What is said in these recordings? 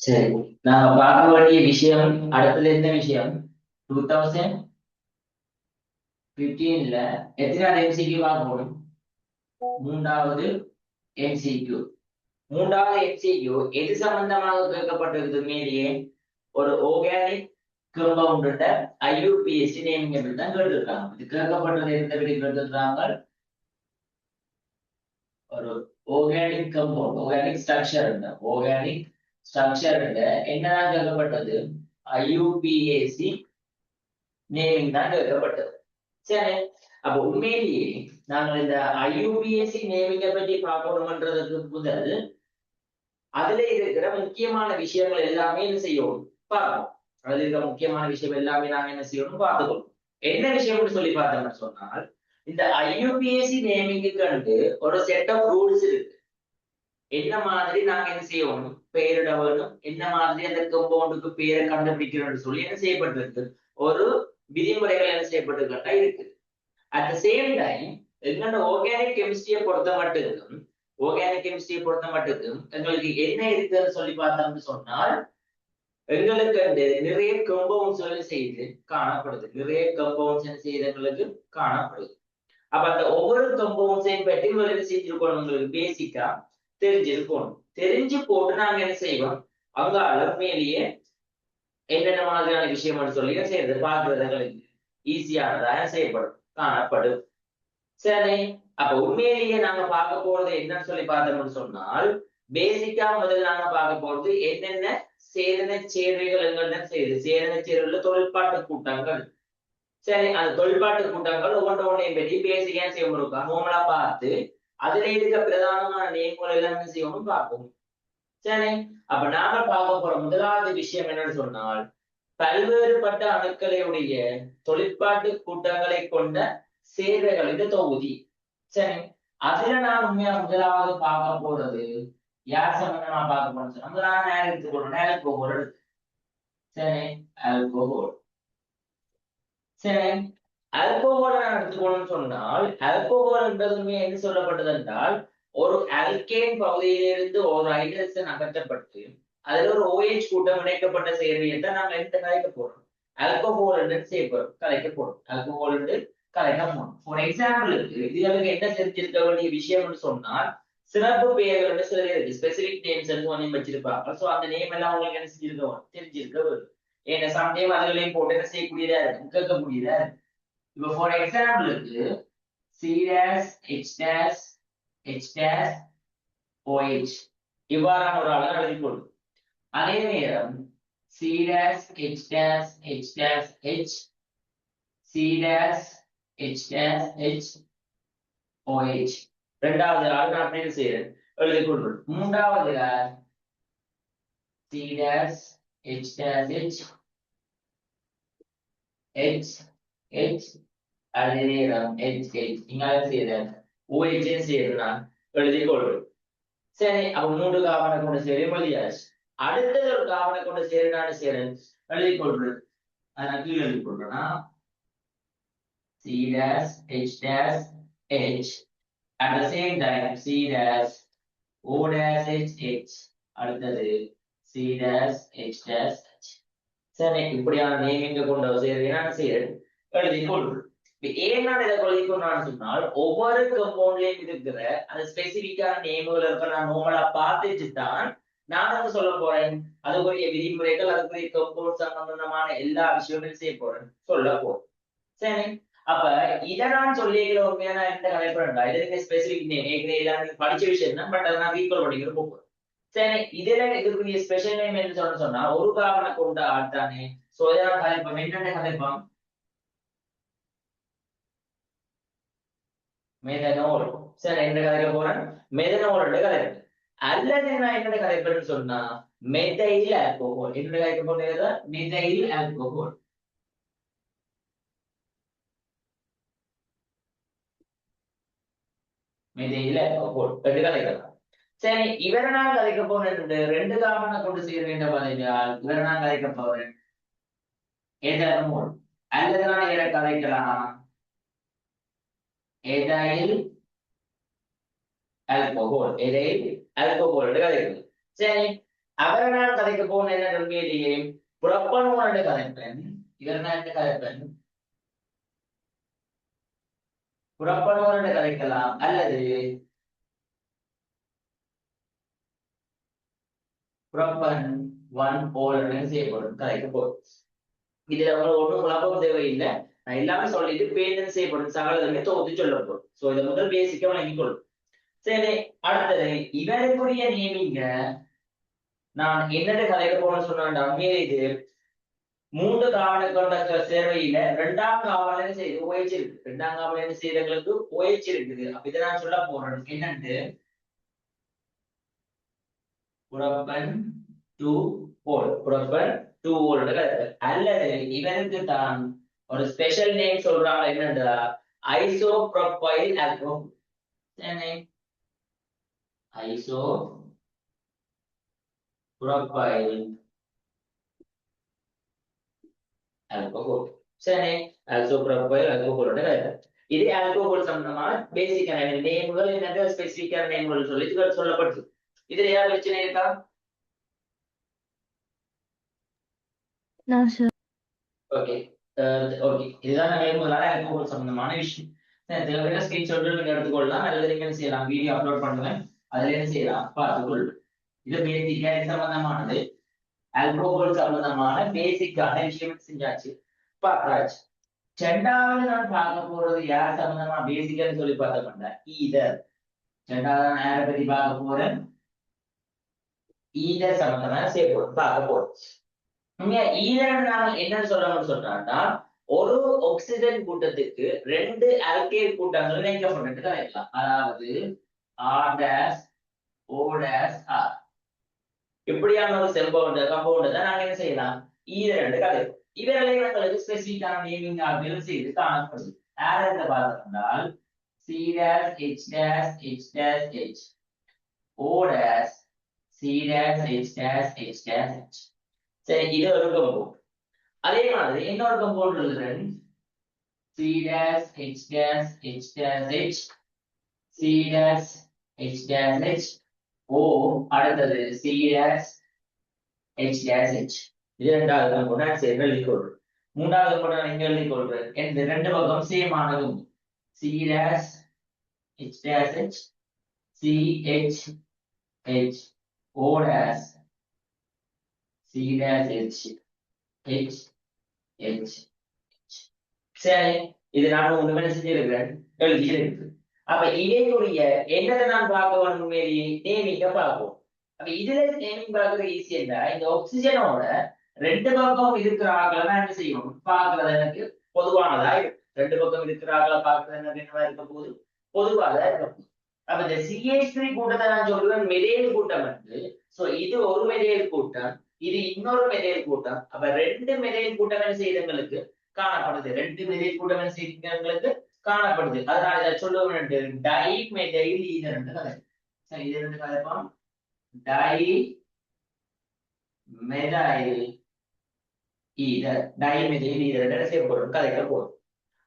சரி, நாங்க பார்க்க வேண்டிய விஷயம் அடுத்தது என்ன விஷயம்? 2015ல எத்தனாவது எம்சிக்யூ பார்க்கணும்? மூன்றாவது எம்சிக்யூ. மூன்றாவது எம்சிக்யூ எது சம்பந்தமாக கேட்கப்பட்டிருக்கு? மேலேயே ஒரு ஆர்கானிக் கம்பவுண்ட் ஐயூபிஎஸ்சி நேமிங் எப்படி தான் கேட்டிருக்காங்க. இது கேட்கப்பட்டது எந்தபடி கேட்டிருக்காங்க? ஒரு organic compound, organic structure, organic structure என்னதான் கேட்கப்பட்டது? ஐயூபிஏசி நேமிங் தான் கேட்கப்பட்டது. சரி, அப்ப உண்மையிலேயே நாங்கள் இந்த ஐயூபிஎஸ்சி நேமிங்கை பற்றி பார்க்கணும்ன்றதுக்கு முதல் அதுல இருக்கிற முக்கியமான விஷயங்கள் எல்லாமே என்ன செய்யணும் பார்க்கணும். அதுல இருக்கிற முக்கியமான விஷயம் எல்லாமே நாங்க என்ன செய்யணும் பார்த்துக்கணும். என்ன விஷயம்னு சொல்லி பார்த்தோம்னு சொன்னால், இந்த ஐயூபிஎஸ்சி நேமிங்கு கண்டு ஒரு செட் ஆஃப் ரூல்ஸ் இருக்கு. என்ன மாதிரி நாங்க என்ன செய்யணும் பெயரிட வேணும், என்ன மாதிரி அந்த கம்பவுண்டுக்கு பேரை கண்டுபிடிக்கணும்னு சொல்லி என்ன செய்யப்பட்டிருக்கு, ஒரு விதிமுறைகள் என்ன செய்யப்பட்டிருக்கா இருக்கு. அட் த சேம் டைம் எங்களோட ஆர்கானிக் கெமிஸ்ட்ரியை பொறுத்த மட்டுக்கும், ஆர்கானிக் கெமிஸ்ட்ரியை பொறுத்த மட்டுக்கும் எங்களுக்கு என்ன இருக்குன்னு சொல்லி பார்த்தோம்னு சொன்னால், எங்களுக்கு அந்த நிறைய கம்பவுண்ட்ஸ் செய்து காணப்படுது. நிறைய கம்பவுண்ட்ஸ் செய்து எங்களுக்கு காணப்படுது. அப்ப அந்த ஒவ்வொரு கம்பவுண்ட்ஸையும் பற்றி என்ன செஞ்சிருக்கணும், உங்களுக்கு பேசிக்கா தெரிஞ்சிருக்கணும். தெரிஞ்சு போட்டு நாங்க என்ன செய்வோம், அங்கால மேலேயே என்னென்ன மாதிரியான விஷயம் சொல்லி செய்யறது பார்க்கறது எங்களுக்கு ஈஸியானதாக செய்யப்படும், காணப்படும். சரி, அப்ப உண்மையிலேயே நாங்க பார்க்க போறது என்னன்னு சொல்லி பார்த்தோம்னு சொன்னால், பேசிக்கா முதல்ல நாங்க பார்க்க போறது என்னென்ன சேதன சேர்வைகள் எங்கள்தான் செய்யுது. சேதன சேர்வுல தொழிற்பாட்டு கூட்டங்கள். சரி, அந்த தொழிற்பாட்டு கூட்டங்கள் ஒவ்வொன்றையும் பற்றி பேசிக்கா செய்ய இருக்கா நோமலா பார்த்து அதுல இருக்க பிரதானமான நேம்கள் எல்லாம் என்ன செய்யணும் பார்ப்போம். சரி, அப்ப நாம பார்க்க போற முதலாவது விஷயம் என்னன்னு சொன்னால், பல்வேறுபட்ட அணுக்களுடைய தொழிற்பாட்டு கூட்டங்களை கொண்ட சேர்வைகளின் தொகுதி. சரி, அதுல நான் உண்மையா முதலாவது பார்க்க போறது யார் சம்பந்தமா பார்க்க போறேன்னு சொன்னா, முதலாவது நேரம் எடுத்துக்கணும், ஆல்கோஹோல் எடுத்து. சரி, ஆல்கோஹோல். சரி, ஆல்கோஹோலை நான் எடுத்துக்கணும்னு சொன்னால், ஆல்கோஹோல் என்பதுமே என்ன சொல்லப்பட்டது என்றால், ஒரு அல்கேன் பகுதியிலிருந்து ஒரு ஹைட்ரஜன் அகற்றப்பட்டு அதுல ஒரு OH கூட்டம் இணைக்கப்பட்ட சேர்வையை தான் நாங்க எடுத்து கலைக்க போறோம். ஆல்கோஹோல் என்று செய்யப்படும் கலைக்க போறோம். ஆல்கோஹோல் என்று கலைக்க போறோம். ஃபார் எக்ஸாம்பிளுக்கு இதுகளுக்கு என்ன தெரிஞ்சிருக்க வேண்டிய விஷயம்னு சொன்னால், சிறப்பு பெயர்கள் சில இருக்கு, ஸ்பெசிபிக் நேம்ஸ் கொஞ்சம் வச்சிருப்பாங்க. சோ அந்த நேம் எல்லாம் உங்களுக்கு என்ன செஞ்சிருக்க தெரிஞ்சிருக்க வேண்டும். ஏன்னா சம்டைம் அதுகளையும் போட்டு என்ன செய்யக்கூடியதா இருக்கும், கேட்கக்கூடியதா இருக்கும். இப்போ ஃபார் எக்ஸாம்பிளுக்கு C dash H dash H dash OH இவ்வாறான ஒரு அளவு எழுதி கொள்ளும். அதே நேரம் C dash H dash H dash H C dash H dash H OH இரண்டாவது ஆள் நான் அப்படி செய்யறேன் எழுதி கொள்ளும். மூன்றாவது ஆள் C dash H dash H H H அதே நேரம் H H இங்கால செய்யறேன் OH செய்யறேன் நான் எழுதி கொள்ளும். சரி, அப்ப மூன்று காவனை கொண்டு சேரி எழுதியாச்சு. அடுத்தது ஒரு காவனை கொண்டு சேரி நான் சேரன் எழுதி கொள்றேன். நான் கீழே எழுதி கொள்றேன்னா C dash H dash H at the same time C dash O dash H H அடுத்தது C dash H dash H. சரி, இப்படியான நேமிங்க கொண்ட சேரி நான் சேரன் எழுதி கொள்றேன். ஏன் நான் இதை எழுதி கொண்டான்னு சொன்னால், ஒவ்வொரு கம்பவுண்ட்லயும் இருக்கிற அந்த ஸ்பெசிபிக்கான நேம்கள் இருக்க நான் நோமலா பார்த்துட்டு தான் நான் வந்து சொல்ல போறேன். அதுக்குரிய விதிமுறைகள், அதுக்குரிய கம்பவுண்ட் சம்பந்தமான எல்லா விஷயங்களும் செய்ய போறேன், சொல்ல போறேன். சரி, அப்ப இதை நான் சொல்லிக்கிற உண்மையான இந்த கலைப்படா இது ஸ்பெசிபிக் நேம் ஏற்கனவே எல்லாரும் படிச்ச விஷயம் தான். பட் அதை நான் ரீகால் பண்ணிக்கிற போறேன். சரி, இதுல இதுக்குரிய ஸ்பெஷல் நேம் என்ன சொன்னா ஒரு காரணம் கொண்ட ஆட்டானே. சோ இதை நான் கலைப்போம். என்னென்ன கலைப்போம்? மெதனோல். சரி, என்ன கதைக்க போறேன்? மெதனோல் கதைக்கு. அல்லது நான் என்ன கதைப்பேன்னு சொன்னா மெதைல் ஆல்கோஹோல். என்ன கதைக்க போறது? மெதைல் ஆல்கோஹோல். மெதைல் ஆல்கோஹோல் ரெண்டு கதைக்கலாம். சரி, இவரை நான் கதைக்க போறேன் ரெண்டு காரணம் கொண்டு செய்ய வேண்டும். என்றால் இவரை நான் கதைக்க போறேன் எதனோல். அல்லது நான் இவரை கதைக்கலாம் எதைல் ஆல்கோஹோல். எதைல் ஆல்கோஹோல் கதைக்கிறது. சரி, அவரை நான் கதைக்க போன என்ன உண்மையிலேயே புறப்பனோட கதைப்பேன். இவர் நான் என்ன கதைப்பேன், புறப்பனோட கதைக்கலாம் அல்லது புறப்பன் ஒன் ஓல்டன் செய்யப்படும் கதைக்க போகும். இதுல ஒன்றும் குழப்பம் தேவையில்லை. நான் எல்லாமே சொல்லிட்டு பேருந்து செய்யப்படும் சகலதுமே தொகுத்து சொல்ல போறோம். சோ இதை முதல் பேசிக்கா வழங்கிக் கொள்ளும். சரி, அடுத்தது இவருக்குரிய நேமிங்க நான் என்னென்ன கதைக்க போறேன்னு சொன்னா உண்மையிலே இது 3 காவலை கொண்ட சேர்வையில 2ஆம் காவலன் செய்து ஓய்ச்சிருக்கு. 2ஆம் காவலன் செய்தவங்களுக்கு ஓய்ச்சிருக்குது. அப்ப இதை நான் சொல்ல போறேன் என்னன்னு, புறப்பன் டூ ஓல், புறப்பன் டூ ஓல்டு அல்லது இவருக்கு தான் ஒரு ஸ்பெஷல் நேம் சொல்றாங்க என்னன்றா ஐசோப்ரோபைல் ஆல்கோஹால். Isopropyl alcohol. சரி, ஐசோப்ரோபைல் ஆல்கோஹாலோட இது ஆல்கோஹால் சம்பந்தமான பேசிக்கான நேம்கள் என்னது, ஸ்பெசிபிக்கான நேம்கள் சொல்லி சொல்லப்பட்டு இதுல ஏதாவது பிரச்சனை இருக்கா? ஓகே ஓகே, இதுதான் நேம்களால ஆல்கோஹால் சம்பந்தமான விஷயம். தேவையான ஸ்கிரீன்ஷாட் நீங்க எடுத்துக்கொள்ளலாம் அல்லது நீங்க செய்யலாம், வீடியோ அப்லோட் பண்ணுவேன், அதுல என்ன செய்யலாம் பார்த்துக்கொள்ளும். இது பேசிக்கா சம்பந்தமானது, ஆல்கோஹால் சம்பந்தமான பேசிக்கான விஷயம் செஞ்சாச்சு, பார்த்தாச்சு. 2வது நான் பார்க்க போறது யார் சம்பந்தமா பேசிக்கன்னு சொல்லி பார்த்தோம்னா ஈதர். 2வது நான் யாரை பத்தி பார்க்க போறேன், ஈதர் சம்பந்தமா பார்க்க போறோம். ஈதர் நான் என்ன சொல்லணும்னு சொல்றாங்கன்னா, ஒரு ஆக்சிஜன் கூட்டத்துக்கு 2 ஆல்கைல் கூட்டங்கள் இணைக்கப்பட்டு கலைக்கலாம். அதாவது R-O-R இப்படியான ஒரு கம்பவுண்ட் தான் நாங்க என்ன செய்யலாம், ஈதர் கதைப்போம். இவர்களை எங்களுக்கு ஸ்பெசிபிக்கான நேமிங் ஆகியோர் செய்து காணப்படுது. யார் பார்த்தோம்னால் C-H-H-H-H O-C-H-H-H. சரி, இது ஒரு கம்பவுண்ட். அதே மாதிரி இன்னொரு கம்பவுண்ட் எழுதுறேன், C-H-H-H C-H-H O, அடுத்தது C-H-H. இது 2வது கம்பவுண்ட் சேர்ந்து எழுதிக்கொள்றேன். 3வது கம்பவுண்ட் இங்க எழுதிக்கொள்றேன். இந்த 2 பக்கம் சேம் ஆனதும் C-H-H C-H-H O-C-H-H. சரி, இது நான் ஒண்ணுமே செஞ்சிருக்கிறேன், எழுதியிருக்கு. அப்ப இதைக்குரிய என்னதை நான் பார்க்க வேணும், நேமிங்க பார்ப்போம். அப்ப இதுல நேமிங் பார்க்கறது ஈஸி இல்ல. இந்த ஆக்சிஜனோட 2 பக்கம் இருக்கிற ஆக்களை நான் என்ன செய்யணும் பார்க்கறது எனக்கு பொதுவானதா இருக்கும். 2 பக்கம் இருக்கிற ஆக்களை பார்க்கறது எனக்கு என்னவா இருக்க போது பொதுவானதா இருக்கும். அப்ப இந்த CH3 கூட்டத்தை நான் சொல்லுவேன் மெதேல் கூட்டம் என்று. சோ இது ஒரு மெதேல் கூட்டம், இது இன்னொரு மெதேல் கூட்டம். அப்ப 2 மெதேல் கூட்டங்கள் செய்தவங்களுக்கு காணப்படுது, 2 மெதேல் கூட்டங்கள் செய்தவங்களுக்கு காணப்படுது. அதனால இதை சொல்லுவேன் டை மெதைல் ஈதர் என்று கதை. சரி, இது ரெண்டு கதைப்போம், dimethyl ether, dimethyl ether என்று செய்யப்படும் கதைக்க போதும்.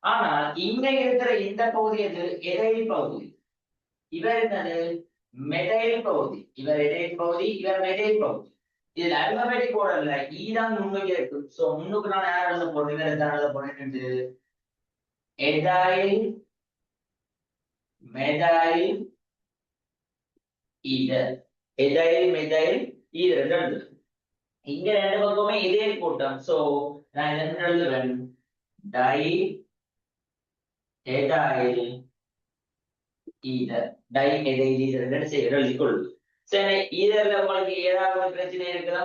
ஆனால் இங்க இருக்கிற இந்த பகுதி எதைல் பகுதி, இவர் என்னது மெதைல் பகுதி, இவர் எதைல் பகுதி, இவர் மெதைல் பகுதி. இதுல அல்பபெட்டிக் போடல, ஈதான் முன்னுக்கு இருக்கு. சோ முன்னுக்கு நான் யார் எழுத போறேன், இவர் எதாவது எழுத போறேன், எதைல் மெதைல் ஈதர், எதைல் மெதைல் ஈதர் எழுது. இங்க 2 பக்கமே இதேல் கூட்டம். சோ நான் என்ன எழுதுவேன், டை எதைல் ஈதர், டை எதைல் ஈதர் என்று எழுதிக்கொள்ளுது. சரி, ஈதர்ல உங்களுக்கு ஏதாவது பிரச்சனை இருக்குதா?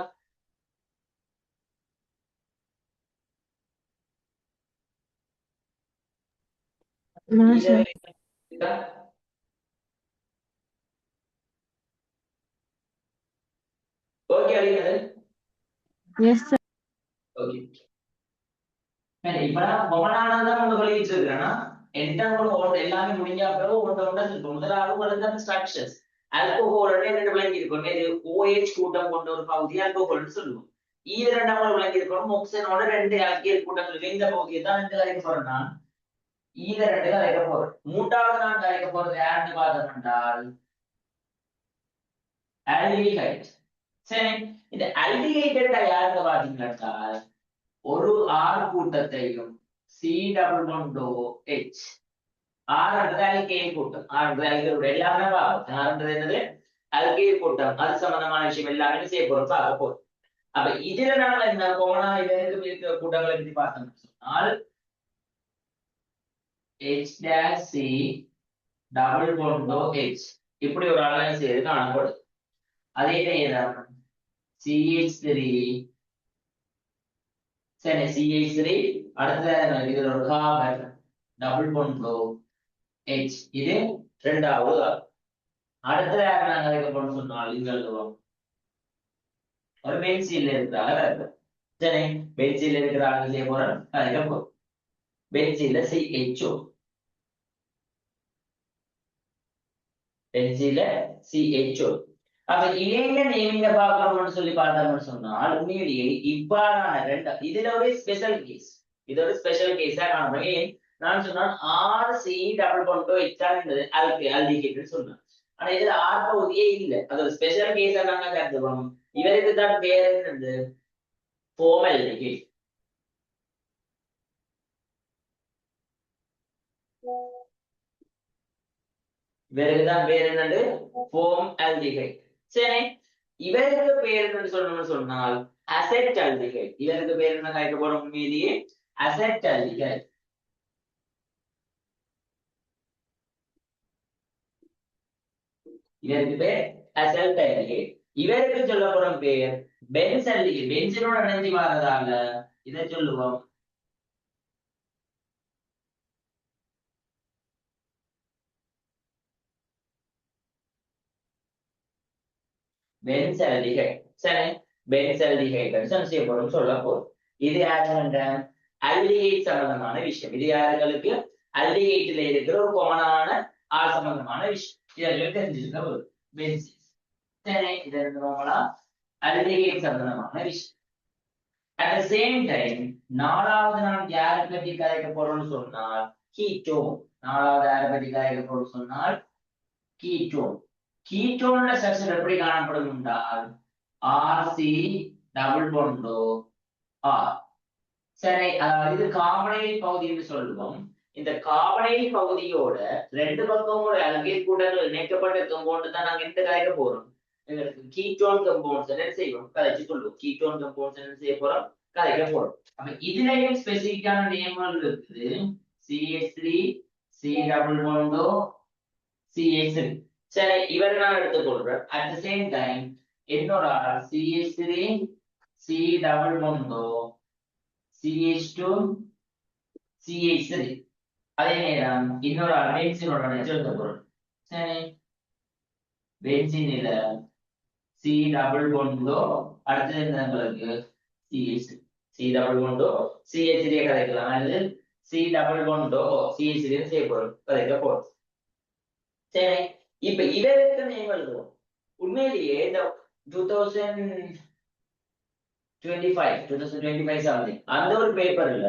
ஓகே அடிக்கிறது. Yes sir. ஓகே, இப்ப நான் பொமனானதான் ஒன்று சொல்லிட்டு இருக்கிறேன்னா எல்லாமே முடிஞ்ச பிறகு ஒன்று இருக்கும். முதலாவது உங்களுக்கு ஸ்ட்ரக்சர்ஸ் ஆல்கோஹாலோட 2 விளங்கி இருக்கும். இது OH கூட்டம் கொண்ட ஒரு பகுதி ஆல்கோஹால்னு சொல்லுவோம். இது 2வது விளங்கி இருக்கணும், ஆக்சிஜனோட 2 ஆல்கைல் கூட்டங்கள் இந்த பகுதியை தான் இந்த கலைக்க போறேன் நான். இது 2 கலைக்க போறேன். 3வது நான் கலைக்க போறது யாருன்னு பார்த்தோம் என்றால் ஆல்டிஹைட். சரி, இந்த அல்டிகேட்டட் யாருக்கு பாத்தீங்கன்னா ஒரு ஆர் கூட்டத்தையும் சி டபுள் பாண்டோ ஹெச் ஆறுன்றது அல்கைல் கூட்டம். ஆறுன்றது அல்கைலோட எல்லாமே பார்ப்போம். ஆறுன்றது என்னது? அல்கைல் கூட்டம். அது சம்பந்தமான விஷயம் எல்லாமே செய்ய போறோம், பார்க்க போறோம். அப்ப இதுல நாம என்ன கோணா இதற்கு இருக்கிற கூட்டங்களை பத்தி பார்த்தோம்னு சொன்னால் H dash C டபுள் பாண்டோ H இப்படி ஒரு அலைன்ஸ் செய்து காணப்படும். அதே நேரம் CH3 சரி CH3 அடுத்த இதுல ஒரு கார்பன் டபுள் பாண்டோ H இது இரண்டாவது ஆள். அடுத்ததாக நாங்கள் அதை போட்டு சொன்னால் இங்க எழுதுவோம் ஒரு பென்சில் இருக்கிறாங்க. சரி, பென்சில் இருக்கிற ஆள் செய்ய போறோம். அதுக்கப்புறம் பென்சில CHO பென்சில CHO. அப்ப இணைந்த நேமிங்க பார்க்கணும்னு சொல்லி பார்த்தோம்னு சொன்னால் உண்மையிலேயே இவ்வாறான ரெண்டு இதுல ஒரு ஸ்பெஷல் கேஸ். இது ஒரு ஸ்பெஷல் கேஸா காணணும். ஏன் நான் சொன்னால் RC டபுள் பாண்டோ எக்ஸால் என்பது அல்டிகேட்னு சொன்னேன். ஆனா இதுல ஆர் பகுதியே இல்லை. அது ஒரு ஸ்பெஷல் கேஸா நாங்க கருதுவோம். இவருக்கு தான் பேர் என்னது? ஃபோமல் அல்டிகேட். இவருக்கு தான் பேர் என்னது? ஃபோம் அல்டிகைட். சரி, இவருக்கு பேர் என்னன்னு சொல்லணும்னு சொன்னால் அசெட் அல்டிகைட். இவருக்கு பேர் என்ன கேட்க போறோம்? உண்மையிலேயே அசெட் அல்டிகைட். இதற்கு பேர் அசெட் அல்டிகைட். இவருக்கு சொல்ல போறோம் பேர் பென்ஸ் அல்டிகைட். பென்சினோட இணைஞ்சு வரதால இதை சொல்லுவோம் பென்ஸ் அல்டிகைட். சரி, பென்ஸ் அல்டிகைட் செய்ய போறோம் சொல்ல போறோம். இது யாரு? அல்டிகைட் சம்பந்தமான விஷயம். இது யாருங்களுக்கு? அல்டிகைட்ல இருக்கிற ஒரு காமனான ஆர் சம்பந்தமான விஷயம். இதற்கு தெரிஞ்சிருக்க ஒரு பென்சிஸ். சரி, இது அல்டிகைட் சம்பந்தமான விஷயம். அட் த சேம் டைம் நாலாவது நாம் யாரை பற்றி கதைக்க போறோம்னு சொன்னால் கீட்டோன். நாலாவது யாரை பற்றி கதைக்க போறோம்னு சொன்னால் கீட்டோன். கீட்டோனோட ஸ்ட்ரக்சர் எப்படி காணப்படும் என்றால் ஆர்சி டபுள் பாண்டோ ஆர். சரி, அதாவது இது கார்பனைல் பகுதின்னு சொல்லுவோம். இந்த கார்பனைல் பகுதியோட ரெண்டு பக்கமும் ஒரு அல்கைல் கூட்டங்கள் இணைக்கப்பட்ட கம்பவுண்ட் தான் நாங்க எந்த கதைக்க போறோம். கீட்டோன் கம்பவுண்ட்ஸ் என்ன செய்வோம்? கதைச்சு சொல்லுவோம். கீட்டோன் கம்பவுண்ட்ஸ் என்ன செய்ய போறோம்? கதைக்க போறோம். அப்ப இதுலயும் ஸ்பெசிபிக்கான நேம்கள் இருக்குது. CH3 C டபுள் பாண்டோ CH3. சரி, இவர் நான் எடுத்துக்கொள்றேன். அட் த சேம் டைம் என்னோட CH3 C டபுள் பாண்டோ CH2 CH3. அதே நேரம் இன்னொரு பென்சினோட எடுத்த பொருள். சரி, பென்சினில C டபுள் பாண்டோ அடுத்தது நம்மளுக்கு CH C டபுள் பாண்டோ CH3 கதைக்கலாம். அல்லது C டபுள் பாண்டோ CH3 செய்ய போறோம், கதைக்க போறோம். சரி, இப்ப இதற்கு நேம் எழுதுவோம். உண்மையிலேயே இந்த 2025 சம்திங் அந்த ஒரு பேப்பர்ல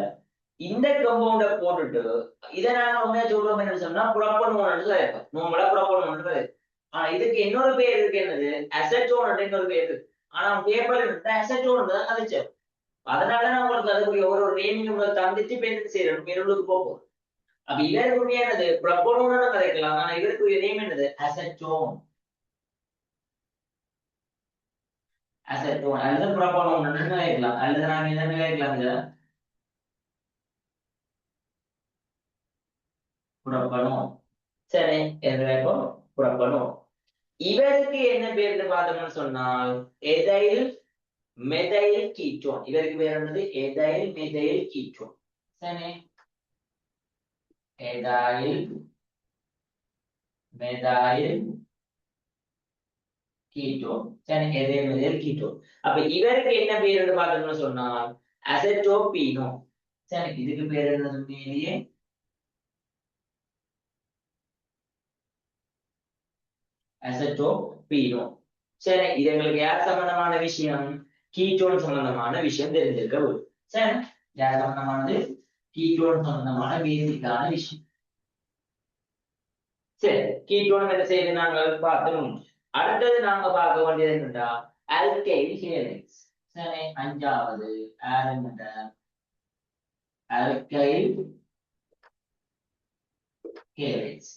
இந்த கம்பவுண்ட போட்டுட்டு இதை நாங்க உண்மையா சொல்றோம் என்ன சொன்னா புறப்படணும் சொல்லியிருப்போம். நம்மள புறப்படணும். ஆனா இதுக்கு இன்னொரு பேர் இருக்கு. என்னது? அசெட்டோன் இன்னொரு பேர் இருக்கு. ஆனா பேப்பர் அசெட்டோன் தான் கதைச்சோம். அதனால நான் உங்களுக்கு அதுக்குரிய ஒரு நேமிங் உங்களுக்கு தந்துட்டு பேருக்கு செய்யறோம். பேருக்கு போகும். அப்ப இதற்கு உண்மையானது புறப்படணும்னு கதைக்கலாம். ஆனா இதற்குரிய நேம் என்னது? அசெட்டோன். அசெட்டோன் அல்லது புறப்படணும்னு கதைக்கலாம். அல்லது நாங்க என்ன கதைக்கலாம்? இதை புறப்படும். சரி, என்ற புறப்படும். இவருக்கு என்ன பேர்னு பார்த்தோம்னு சொன்னால் எதைல் மெதைல் கீட்டோன். இவருக்கு பேர் என்னது? எதைல் மெதைல் கீட்டோன். சரி, எதைல் மெதைல் கீட்டோன். சரி, எதைல் மெதைல் கீட்டோன். அப்ப இவருக்கு என்ன பேர்னு பார்த்தோம்னு சொன்னால் அசெட்டோபீனோ. சரி, இதுக்கு பேர் என்ன உண்மையிலேயே? அசெட்டோபீனோ. சரி, இது எங்களுக்கு யார் சம்பந்தமான விஷயம்? கீட்டோன் சம்பந்தமான விஷயம் தெரிஞ்சிருக்க போகுது. சரி, யார் சம்பந்தமானது? கீட்டோன் சம்பந்தமான பேசிக்கான விஷயம். சரி, கீட்டோன் என்ன செய்து நாங்கள் பார்த்தோம். அடுத்தது நாங்க பார்க்க வேண்டியது என்னடா அல்கைல் ஹேலைட்ஸ். சரி, அஞ்சாவது அல்கைல் ஹேலைட்ஸ்.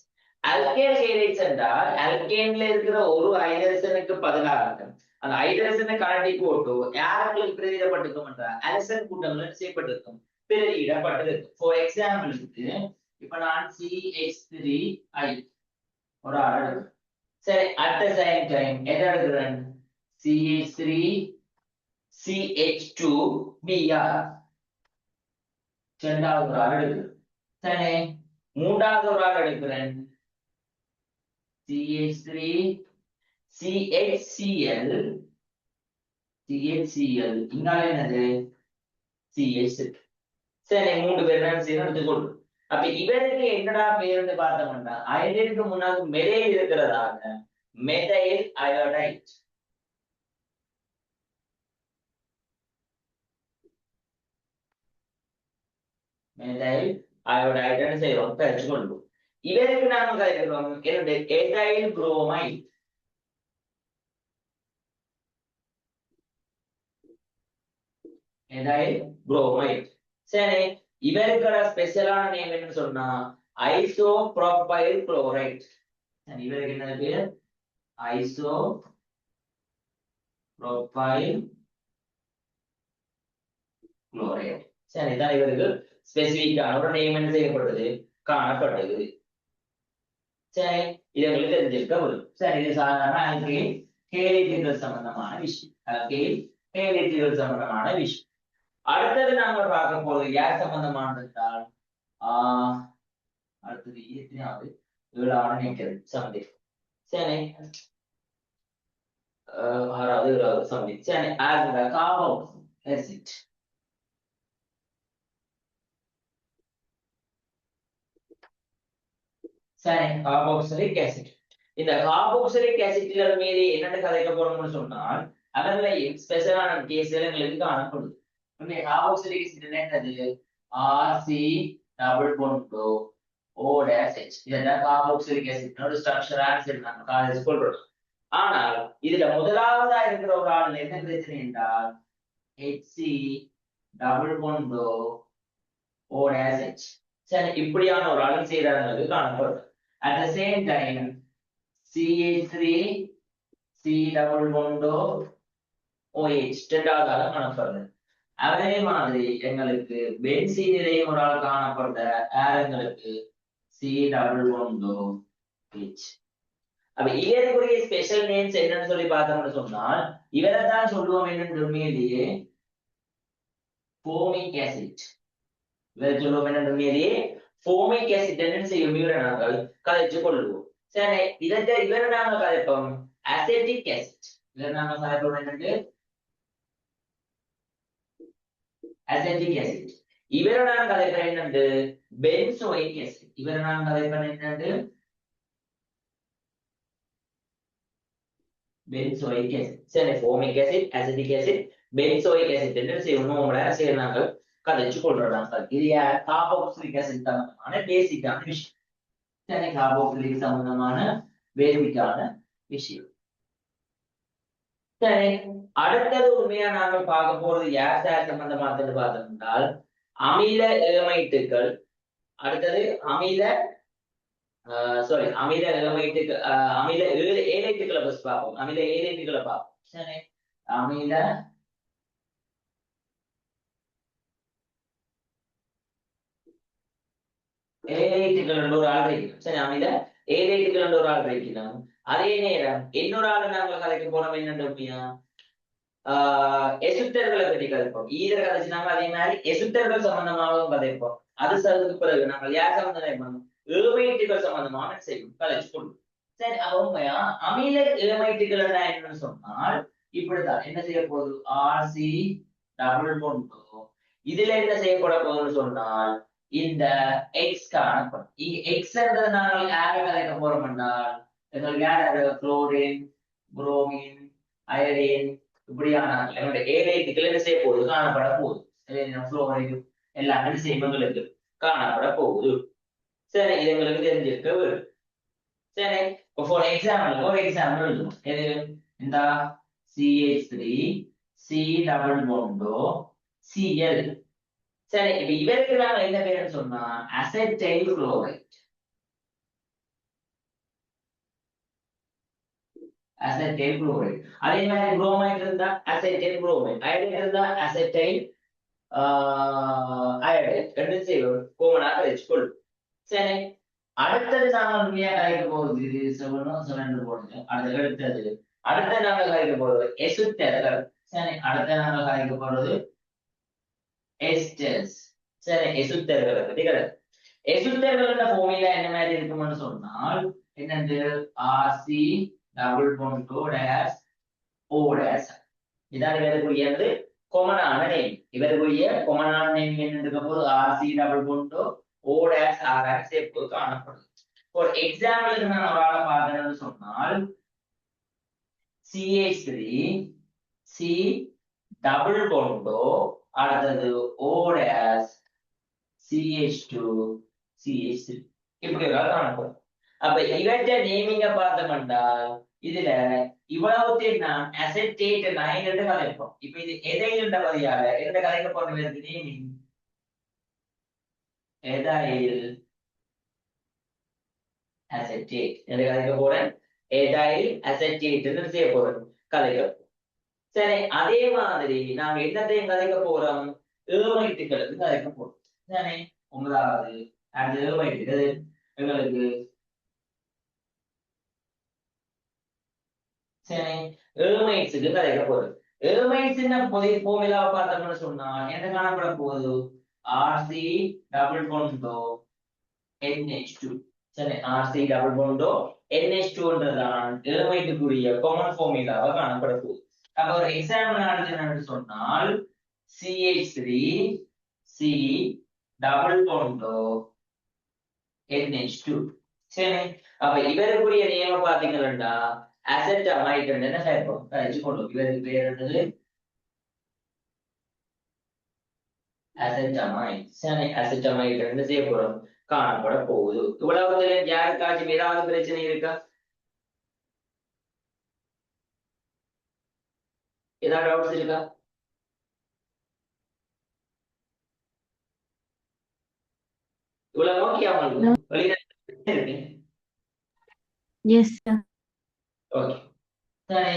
அல்கைல் ஹேலைட்ஸ் என்றால் அல்கேன்ல இருக்கிற ஒரு ஹைட்ரஜனுக்கு பதிலாக அந்த ஹைட்ரஜனை கலட்டி போட்டு யாருக்கு பிரதியிடப்பட்டிருக்கும் என்றால் அலசன் கூட்டங்கள் செய்யப்பட்டிருக்கும், பிரதியிடப்பட்டிருக்கும். ஃபார் எக்ஸாம்பிளுக்கு இப்ப நான் CH3I ஒரு ஆள் எடுக்கிறேன். சரி, அட் த சேம் டைம் எதை எடுக்கிறேன்? CH3 CH2Br இரண்டாவது ஒரு ஆள் எடுக்கிறேன். சரி, மூன்றாவது ஒரு ஆள் எடுக்கிறேன். CH3 CHCl இங்கால என்னது CH3. சரி, மூன்று பேர் தான் சேர்ந்து எடுத்துக்கொள்ளும். அப்ப இவருக்கு என்னடா பேருன்னு பார்த்தோம்னா அயனுக்கு முன்னாடி மெதைல் இருக்கிறதாக மெதைல் அயோடைட். மெதைல் அயோடைட் செய்யறோம், கழிச்சுக்கொள்ளும். இவருக்கு நாம கழிக்கிறோம் என்னுடைய எதைல் புரோமைட். எதைல் புரோமைட். சரி, இவருக்கோட ஸ்பெஷலான நேம் என்ன சொன்னா ஐசோப்ரோபைல் குளோரைட். இவருக்கு என்ன பேர்? Isopropyl chloride. சரி, தான் இவருக்கு ஸ்பெசிபிக்கான ஒரு நேம் என்ன செய்யப்பட்டது, காணப்பட்டது. சரி, இது உங்களுக்கு தெரிஞ்சிருக்க வரும். சரி, இது சாதாரண அல்கைல் ஹேலைட்டுகள் சம்பந்தமான விஷயம். அல்கைல் ஹேலைட்டுகள் சம்பந்தமான விஷயம். அடுத்தது நாங்க பார்க்க போறது யார் சம்பந்தமானது என்றால் அடுத்தது எத்தனாவது? 7வது நினைக்கிறது சமதி. சரி, 6வது 7வது சமதி. சரி, கார்பாக்சிலிக் ஆசிட். சரி, கார்பாக்சிலிக் ஆசிட். இந்த கார்பாக்சிலிக் ஆசிட்ல மீறி என்னென்ன கதைக்க போறோம்னு சொன்னால் அதுல ஸ்பெஷலான கேஸ்ல எங்களுக்கு காணப்படுது. கார்பாக்சிலிக் ஆசிட் என்னது? RC double bond OH. இதெல்லாம் கார்பாக்சிலிக் ஆசிட் ஸ்ட்ரக்சர் ஆன்சர் நம்ம காலேஜ் சொல்றோம். ஆனால் இதுல முதலாவதா இருக்கிற ஒரு ஆள் என்ன பிரச்சனை என்றால் HC டபுள் பாண்ட் OH. சரி, இப்படியான ஒரு ஆள் செய்யறது காணப்படும். At the same time CH3 C double bond OH இரண்டாவது ஆள் காணப்படுது. அதே மாதிரி எங்களுக்கு பென்சீனிலையும் ஒரு ஆள் காணப்படுற எங்களுக்கு C double bond H. அப்ப இவருக்குரிய ஸ்பெஷல் நேம்ஸ் என்னன்னு சொல்லி பார்த்தோம்னு சொன்னால் இவரை தான் சொல்லுவோம் என்னன்னு உண்மையிலேயே ஃபோமிக் ஆசிட். இவரை சொல்லுவோம் என்னன்னு உண்மையிலேயே ஃபோமிக் ஆசிட் என்ன செய்யும் இவரை நாங்கள் கதைச்சு கொள்ளுவோம். சரி, இவரை நாங்கள் கதைப்போம் அசெட்டிக் ஆசிட். இவரை நாங்கள் கதைப்போம் என்னன்னு அசெட்டிக் ஆசிட். இவரை நாங்கள் கதைப்போம் என்னன்னு பென்சோயிக் ஆசிட். இவரை நாங்கள் கதைப்போம் என்னன்னு பென்சோயிக் ஆசிட். சரி, formic acid, acetic acid, benzoic acid என்று செய்யணும் நாங்கள் கதைச்சு கொள்றோம். இது கார்பாக்சிலிக் ஆசிட் சம்பந்தமான பேசிக்கான விஷயம். சரி, கார்பாக்சிலிக் சம்பந்தமான பேசிக்கான விஷயம். சரி, அடுத்தது உண்மையா நாங்கள் பார்க்க போறது யார் சம்பந்தமானது பார்த்தோம்னால் அமில ஏமைட்டுகள். அடுத்தது அமில அமில ஏலைட்டுகள். அமில ஏலைட்டுகளை பஸ் பார்ப்போம். அமில ஏலைட்டுகளை பார்ப்போம். சரி, அமில ஏலைட்டுகள் ஒரு ஆள் வைக்கணும். சரி, அமில ஏலைட்டுகள் ஒரு ஆள் வைக்கணும். அதே நேரம் இன்னொரு ஆள் நாங்கள் கலைக்க போனோம் என்னன்னா எசுத்தர்களை பற்றி கதைப்போம். ஈதர் கதைச்சினாங்க. அதே மாதிரி எசுத்தர்கள் சம்பந்தமாகவும் கதைப்போம். அது சதுக்கு பிறகு நாங்கள் யார் சம்பந்தம் ஏமைட்டுகள் சம்பந்தமான செய்வோம், கதைச்சு கொள்வோம். சரி, உண்மையா அமில ஏமைட்டுகள் என்னன்னு சொன்னால் இப்படித்தான் என்ன செய்ய போகுது RC டபுள் பாண்ட். இதுல என்ன செய்யப்பட போகுதுன்னு சொன்னால் இந்த எக்ஸ் காணப்படும். எக்ஸ் நாங்கள் யாரை கலைக்க போறோம் என்றால் எங்களுக்கு யார் குளோரின், புரோமின், அயரின் இப்படியான என்னுடைய ஏலைட்டுகள் என்ன செய்ய போகுது காணப்பட போகுது. புளோரின் எல்லாமே செய்வங்களுக்கு காணப்பட போகுது. சரி, இது எங்களுக்கு தெரிஞ்சிருக்க வரும். சரி இப்போ ஃபார் எக்ஸாம்பிள் ஒரு எக்ஸாம்பிள் எழுதுவோம் எது இந்த CH3 C டபுள் பாண்டோ Cl சரி இப்ப இவருக்கு நாங்க என்ன பேருன்னு சொன்னா அசெட்டைல் குளோரைட் அசெட்டைல் குளோரைட் அதே மாதிரி குரோமைட் இருந்தா அசெட்டைல் குரோமைட் அயோடைட் இருந்தா அசெட்டைல் அயோடைட் ரெண்டு செய்வோம் கோமனாக வச்சுக்கொள்ளும் சரி அடுத்தது நாங்க உண்மையா கலைக்க போகுது இது சொல்லணும் சொல்லணும் போடுங்க அடுத்த நாங்க கலைக்க போறது எசுத்தர்கள் சரி அடுத்த நாங்க கலைக்க போறது எஸ்டர்ஸ் சரி எசுத்தர்களை பத்தி கதை எசுத்தர்களோட ஃபார்முலா என்ன மாதிரி இருக்கும்னு சொன்னால் என்னது RC double bond O dash O dash இதான் இவருக்குரியது கொமனான நேம் இவருக்குரிய கொமனான நேம் என்ன இருக்க போது RC double bond O dash R dash எப்போது காணப்படும் ஒரு எக்ஸாம்பிளுக்கு நான் ஒரு ஆளை பார்த்தேன்னு சொன்னால் CH3 C டபுள் பாண்டோ அடுத்தது O டேஷ் CH2 CH3 இப்படி காணப்படும் அப்ப இவற்றை நேமிங்க பார்த்தோம்னா இதுல இவ்வளவுத்தையும் நான் அசெட்டேட் நைன் என்று கதைப்போம் இப்ப இது எதை என்ற வழியாக எந்த கதைக்க போறது நேமிங் எதாயில் அசெட்டேட் என்று கதைக்க போறேன் எதாயில் அசெட்டேட் என்று செய்ய போறேன் கதைக்க சரி அதே மாதிரி நாங்க என்னத்தையும் கதைக்க போறோம் ஏமைட்டுகளுக்கு கதைக்க போறோம் சரி உங்களாவது அந்த ஏமைட்டுகள் எங்களுக்கு சரி ஏமைட்ஸுக்கு கதைக்க போகுது ஏமைட்ஸ் புதிய ஃபார்முலாவை பார்த்தோம்னு சொன்னா என்ன காணப்பட போகுது ஆர்சி டபுள் பாண்டோ NH2 சரி ஆர்சி டபுள் பாண்டோ NH2ன்றதான் ஏமைட்டுக்குரிய காமன் ஃபார்முலாவை காணப்பட போகுது அப்ப ஒரு எக்ஸாம்பிள் நடத்தினு சொன்னால் CH3 C டபுள் பாண்டோ NH2 சரி அப்ப இவருக்குரிய நியமம் பாத்தீங்கன்னா அசெட்டமைட் என்ன சேர்ப்போம் வச்சுக்கொள்ளும் இவருக்கு பேர் என்னது அசெட்டமைட் சரி அசெட்டமைட் என்ன செய்ய போறோம் காணப்பட போகுது இவ்வளவு யாருக்காச்சும் ஏதாவது பிரச்சனை இருக்கா ஏதாவது டவுட்ஸ் இருக்கா இவ்வளவு ஓகே அவங்களுக்கு எஸ் சார் ஓகே சரி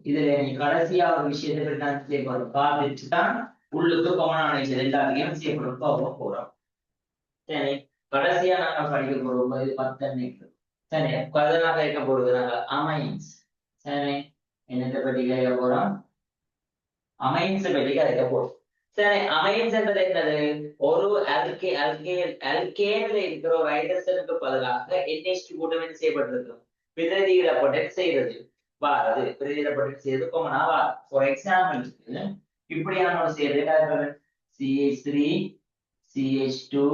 இதுல நீ கடைசியா ஒரு விஷயத்தை பற்றி நான் செய்ய போறோம் பார்த்துட்டு தான் உள்ளுக்கு கொமனான எல்லாத்தையும் செய்யப்படும் போக போறோம் சரி கடைசியா நாங்க படிக்க போறோம் இது 10 சரி கதனாக இருக்க போறது நாங்க அமைன்ஸ் சரி என்னத்தை பற்றி கேட்க போறோம் அமைன்ஸ் பற்றி கேட்க போறோம் சரி அமைன்ஸ் என்றது என்னது ஒரு அல்கேன்ல இருக்கிற ஒரு ஹைட்ரஜனுக்கு பதிலாக NH2 கூட்டம் என்ன செய்யப்பட்டிருக்கும் பிரதியிடப்பட்டு செய்யறது வாரது பிரதியிடப்பட்டு செய்யறது கொமனா வார் ஃபார் எக்ஸாம்பிளுக்கு இப்படியான ஒரு செய்யறது CH3 CH2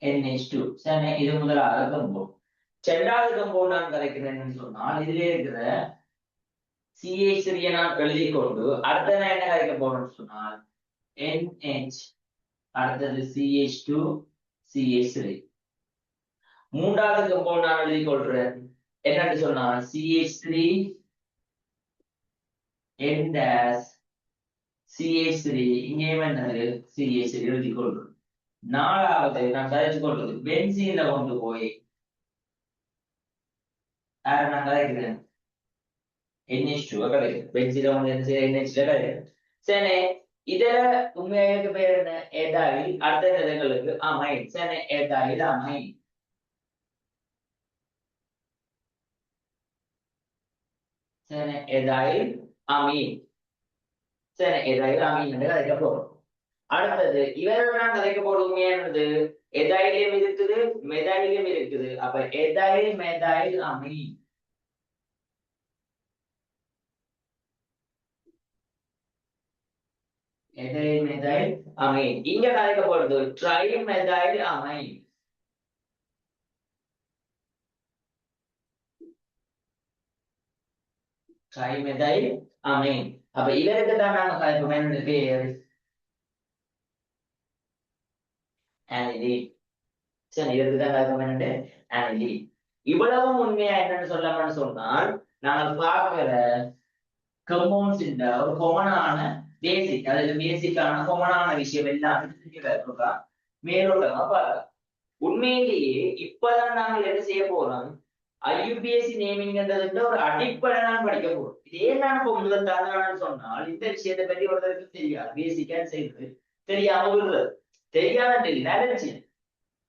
NH2 சரி இது முதலாவது கம்பவுண்ட் இரண்டாவது கம்பவுண்ட் நான் கரைக்கிறேன்னு சொன்னால் இதுல இருக்கிற CH3 நான் எழுதி கொண்டு அடுத்த நான் என்ன கரைக்க போறோம்னு சொன்னால் NH அடுத்தது CH2 CH3 மூன்றாவது கம்பவுண்ட் நான் எழுதி கொள்றேன் என்னன்னு சொன்னா CH3 N dash CH3 இங்கேயும் என்னது CH3 எழுதி கொள்றேன் நாலாவது நான் கரைச்சு கொள்றது பென்சீன்ல கொண்டு போய் நான் கரைக்கிறேன் NH2 கிடைக்கும் பென்சீன்ல கொண்டு NH கிடைக்கும் சரி இதுல உண்மையாக பேர் என்ன ஏதாயில் அடுத்த நிலைகளுக்கு அமைன் சரி ஏதாயில் அமைன் சரி ஏதாயில் அமீன் சரி ஏதாயில் அமீன் என்று கதைக்க போறோம் அடுத்தது இவரோட நான் கதைக்க போறது உண்மையானது எதாயிலும் இருக்குது மெதாயிலும் இருக்குது அப்ப எதாயில் மெதாயில் அமீன் எதாயில் மெதாயில் அமீன் இங்க கதைக்க போறது ட்ரை மெதாயில் அமைன் ட்ரை மெதாயில் அமீன் அப்ப இவருக்கு தான் நாங்க கதைப்போம் என்னுடைய பேர் aniline சரி இதற்கு தான் கதைப்போம் என்னுடைய aniline இவ்வளவும் உண்மையா என்னன்னு சொல்லணும்னு சொன்னால் நாங்கள் பார்க்கிற கம்பவுண்ட்ஸ் ஒரு கொமனான பேசிக், அதாவது பேசிக்கான கொமனான விஷயம் எல்லாம் மேலோட்டமா பார்க்கலாம். உண்மையிலேயே இப்பதான் நாங்கள் என்ன செய்ய போறோம், ஐயுபிஎஸ்சி நேமிங்ன்றது ஒரு அடிப்படை நான் படிக்க போறோம். இதே நான் இப்போ முதல் தரணும்னு சொன்னால் இந்த விஷயத்தை பற்றி ஒருத்தருக்கு தெரியாது, பேசிக்கா செய்வது தெரியாம விடுறது, தெரியாத நினைச்சு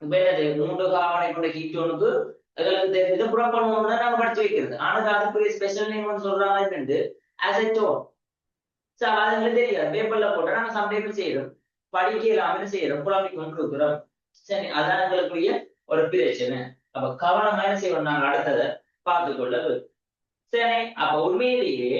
இப்ப என்னது 3 காவனை கொண்ட கீட்டோனுக்கு எங்களுக்கு தெரிஞ்சது புறப்படணும்னு நாங்க படிச்சு வைக்கிறது. ஆனா அதுக்குரிய ஸ்பெஷல் நேம் சொல்றாங்க அசெட்டோன். அது எங்களுக்கு தெரியாது, பேப்பர்ல போட்டா நாங்க சம்டைம் செய்யறோம், படிக்கலாம்னு செய்யறோம், புலம்பிக் கொண்டு இருக்கிறோம். சரி, அதான் எங்களுக்குரிய ஒரு பிரச்சனை. அப்ப கவனமா என்ன செய்வோம், நாங்க அடுத்ததை பார்த்து கொள்ள. சரி, அப்ப உண்மையிலேயே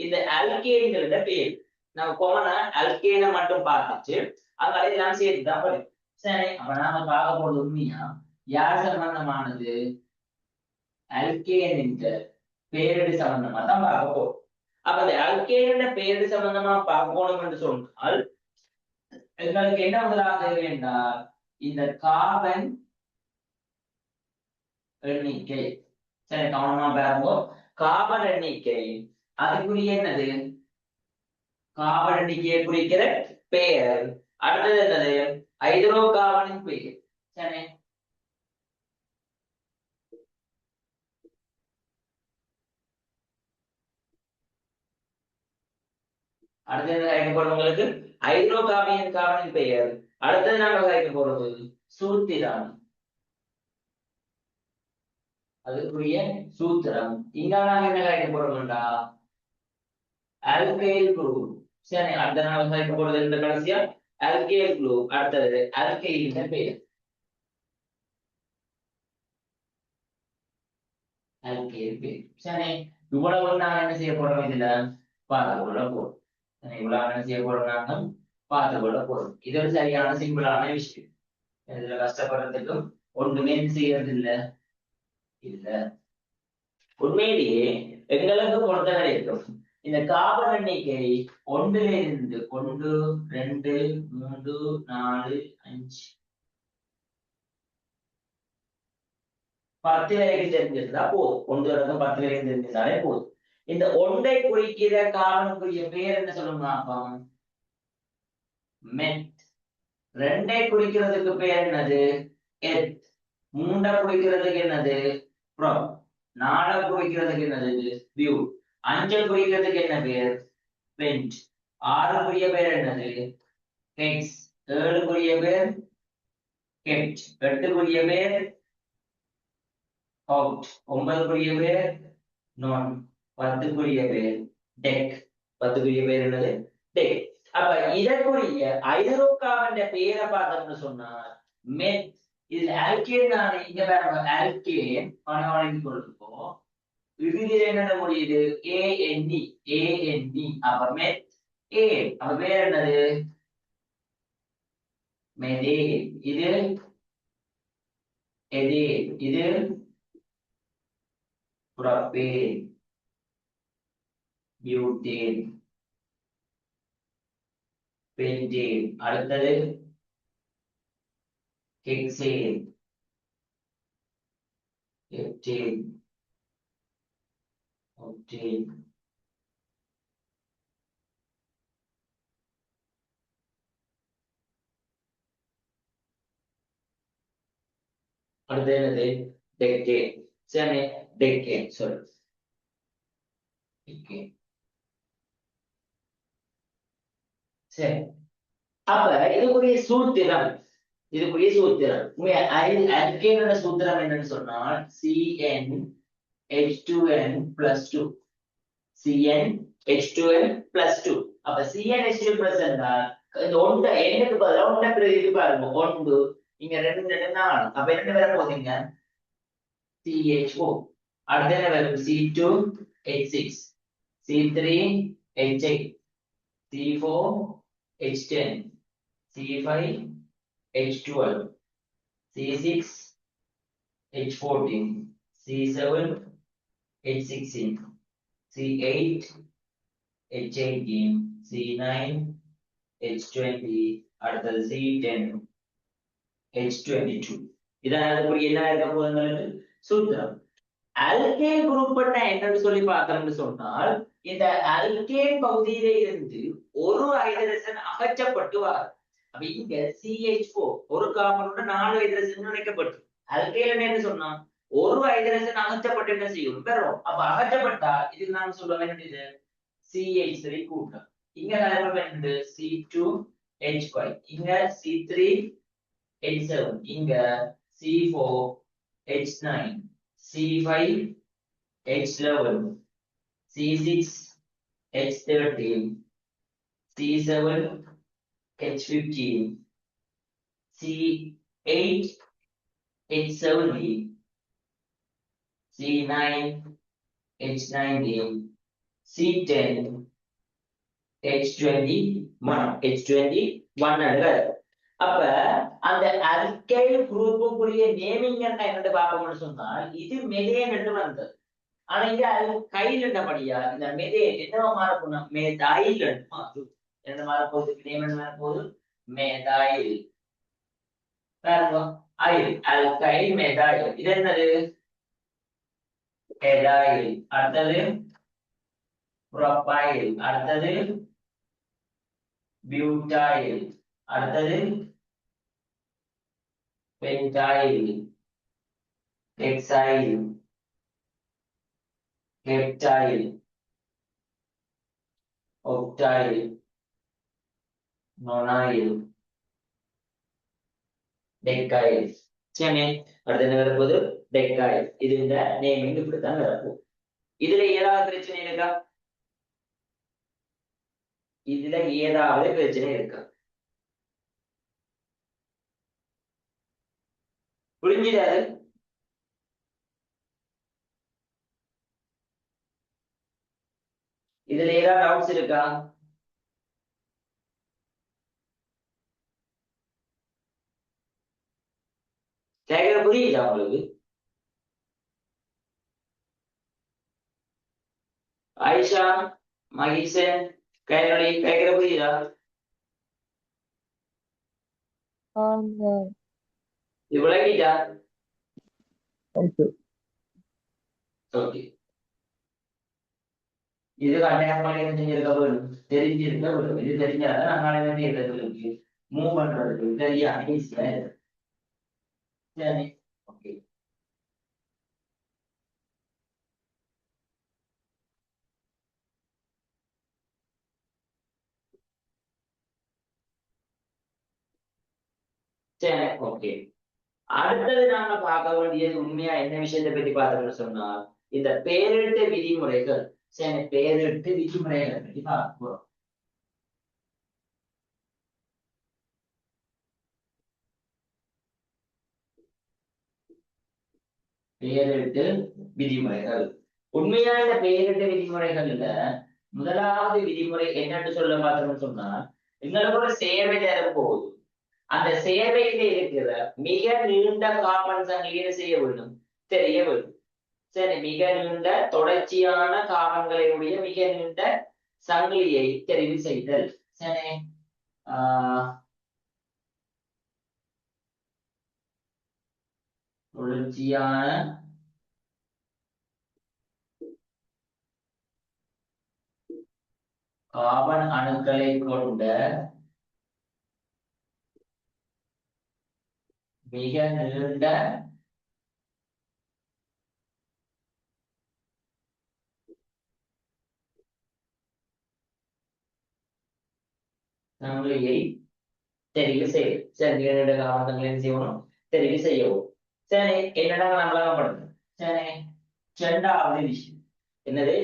இந்த அல்கேன்களோட பேர் நம்ம கொமனா அல்கேனை மட்டும் பார்த்துச்சு, அங்க எல்லாம் சேர்த்துதான் படிக்கும். சரி, அப்ப நாம பார்க்க போறது உண்மையா யார் சம்பந்தமானது, அல்கேன் என்ற பேரடி சம்பந்தமா தான் பார்க்க போறோம். அப்ப அந்த அல்கேன பேரடி சம்பந்தமா பார்க்கணும் என்று சொன்னால் எங்களுக்கு என்ன முதலாக வேண்டாம், இந்த கார்பன் எண்ணிக்கை. சரி, கவனமா பாருங்க, கார்பன் எண்ணிக்கை அதுக்குரிய என்னது, கார்பன் எண்ணிக்கையை குறிக்கிற பெயர். அடுத்தது என்னது, ஹைட்ரோ கார்பனின் பெயர். சரி, அடுத்தது கிடைக்க போறது உங்களுக்கு ஹைட்ரோ கார்பனின் பெயர். அடுத்தது நாங்க கிடைக்க போறது சூத்திரம், அதுக்குரிய சூத்திரம். இங்க நாங்க என்ன கிடைக்க போறோம்டா, ஆல்கைல் குரூப். சரி, அடுத்த நாங்க கிடைக்க போறது இந்த கடைசியா ஆல்கைல் குரூப். அடுத்தது ஆல்கைலின் பெயர், ஆல்கைல் பெயர். சரி, இவ்வளவு நாங்க என்ன செய்ய போறோம், இதுல பார்த்து கொள்ள போறோம். இவ்வளவு என்ன செய்ய போறோம், நாங்க பார்த்து கொள்ள போறோம். இது ஒரு சரியான சிம்பிளான விஷயம், இதுல கஷ்டப்படுறதுக்கும் ஒன்றுமே செய்யறது இல்ல. உண்மையிலேயே எங்களுக்கு பொறுத்தவரை இருக்கும் இந்த கார்பன் எண்ணிக்கை 1 2 3 4 5 10 வரைக்கும் தெரிஞ்சிருந்தா போதும். 1 வரைக்கும் 10 வரைக்கும் தெரிஞ்சிருந்தாலே போதும். இந்த 1ஐ குறிக்கிற கார்பனுக்குரிய பேர் என்ன சொல்லணும்னா மெத். 2ஐ குறிக்கிறதுக்கு பேர் என்னது, எத். 3ஐ குறிக்கிறதுக்கு என்னது, ப்ரோப். 4ஐ குறிக்கிறதுக்கு என்னது, பியூ. 5ஐ குறிக்கிறதுக்கு என்ன பேர், பென்ட். 6க்குரிய பேர் என்னது, ஹெக்ஸ். 7க்குரிய பேர் ஹெப்ட். 8க்குரிய பேர் அவுட். 9க்குரிய பேர் நான். 10க்குரிய பேர் டெக். 10க்குரிய பேர் என்னது, டெக். அப்ப இதற்குரிய ஐதரோகார்பன் பேரை பார்த்தோம்னு சொன்னா மெத். இதுல ஆல்கேன் நான் இங்க பாருங்க, ஆல்கேன் பணவழங்கி கொடுத்துப்போம். இறுதியில் என்ன முடியுது, ஏஎன்டி. ஏஎன்டி அப்ப மெத் ஏ. அப்ப பேர் என்னது, மெதேன். இது எதேன், இது புரோப்பேன், பியூட்டேன், பென்டேன். அடுத்தது ஹெக்சேன், ஹெப்டேன், ஒக்டேன். அடுத்தது என்னது, டெக்கேன். சரி, டெக்கேன் சொல்லு, டெக்கேன். சரி, அப்ப இதுக்குரிய சூத்திரம், இதுக்குரிய சூத்திரம் அல்கேனோட சூத்திரம் என்னன்னு சொன்னால் CN H2N plus 2. CN H2N plus 2. அப்ப CN H2 plus என்றால் இந்த ஒன்றை எண்ணுக்கு பதிலா ஒன்றை பிரதிக்கு பாருங்க, 1 இங்க 2 2 4. அப்ப என்ன வர போகுதுங்க, CH4. அடுத்து என்ன வரும், C2 H6, C3 H8, C4 H10, C5 H12, C6 H14, C7 H16, C8 H18, C9 H20, அடுத்தது C10 H22. இதான் அதுக்குரிய என்ன இருக்க போகுதுங்களுக்கு சூத்திரம். அல்கேன் குரூப் என்னன்னு சொல்லி பார்த்தோம்னு சொன்னால், இந்த அல்கேன் பகுதியில இருந்து ஒரு ஹைட்ரஜன் அகற்றப்பட்டு வரும். அப்ப இங்க CH4 ஒரு கார்பனோட 4 ஹைட்ரஜன் இணைக்கப்பட்டு, அல்கைல் என்ன சொன்னா ஒரு ஹைட்ரஜன் அகற்றப்பட்டு என்ன செய்யும் பெறும். அப்ப அகற்றப்பட்டா இதுக்கு நான் சொல்ல வேண்டியது CH3 கூட்டம். இங்க நிலைமை என்னது C2H5, இங்க C3H7, இங்க C4H9, C5H11, C6H13, C7H15, C8H17, C9H19, C10H21 அப்ப அந்த அல்கைல் குரூப்புக்குரிய நேமிங் என்ன பார்ப்போம்னு சொன்னால், இது மெதேன் என்று வந்தது. ஆனா இங்க கையில் என்னபடியா இந்த மெதேன் என்னவா மாறப்போனா மெதைல் என்ன மாறப்போகுது, நேம் என்ன மாறப்போகுது மெதைல். Alkyl methyl. இது என்னது எதைல். அடுத்தது ப்ரோபைல், அடுத்தது பியூட்டைல், அடுத்தது பென்டைல், ஹெக்சைல், ஹெப்டைல், ஒக்டைல், நொனைல், டெக்கைல். சரி, அடுத்து என்ன வரப்போகுது டெக்கைல். இது இந்த நேமிங் இப்படித்தான் வரப்போகுது. இதுல ஏதாவது பிரச்சனை இருக்கா? இதுல ஏதாவது பிரச்சனை இருக்கா? புரிஞ்சுதாது? இதுல ஏதாவது டவுட்ஸ் இருக்கா? கேட்கற புரியுதா உங்களுக்கு? ஆயிஷா, மகிஷன், கைரளி, கேட்கற புரியுதா? இது விளங்கிட்டா? ஓகே. இது கட்டாயமாக என்ன செஞ்சிருக்க வேணும், தெரிஞ்சிருக்க வேணும். இது தெரிஞ்சாதான் நாங்களே வந்து இடங்களுக்கு மூவ் பண்றதுக்கு சரியா ஈஸியா இருக்கு. சரி, ஓகே. சரி, ஓகே. அடுத்தது நாங்க பார்க்க வேண்டியது உண்மையா என்ன விஷயத்தை பத்தி பார்த்தோம்னு சொன்னால், இந்த பேரிட்டு விதிமுறைகள். சரி, பேரிட்டு விதிமுறைகளை பத்தி பார்க்க போறோம். பெயரிட்டு விதிமுறைகள். உண்மையா இந்த பெயரிட்டு விதிமுறைகள்ல முதலாவது விதிமுறை என்னன்னு சொல்ல பார்த்தோம்னு சொன்னா, எங்களுக்கு ஒரு சேவை தரும் போது அந்த சேவையில இருக்கிற மிக நீண்ட காப்பன் சங்கிலியை செய்ய வேண்டும், தெரிய வேண்டும். சரி, மிக நீண்ட தொடர்ச்சியான காவன்களை மிக நீண்ட சங்கிலியை தெரிவு செய்தல். சரி, தொடர்ச்சியான கார்பன் அணுக்களை கொண்ட மிக நீண்ட சங்கிலியை தெரிவு செய்யும். சரி, மிக நீண்ட காவன்களை செய்யணும், தெரிவு செய்யவும். சரி, என்னடா நம்மளாக படுது. சரி, இரண்டாவது விஷயம் என்னது?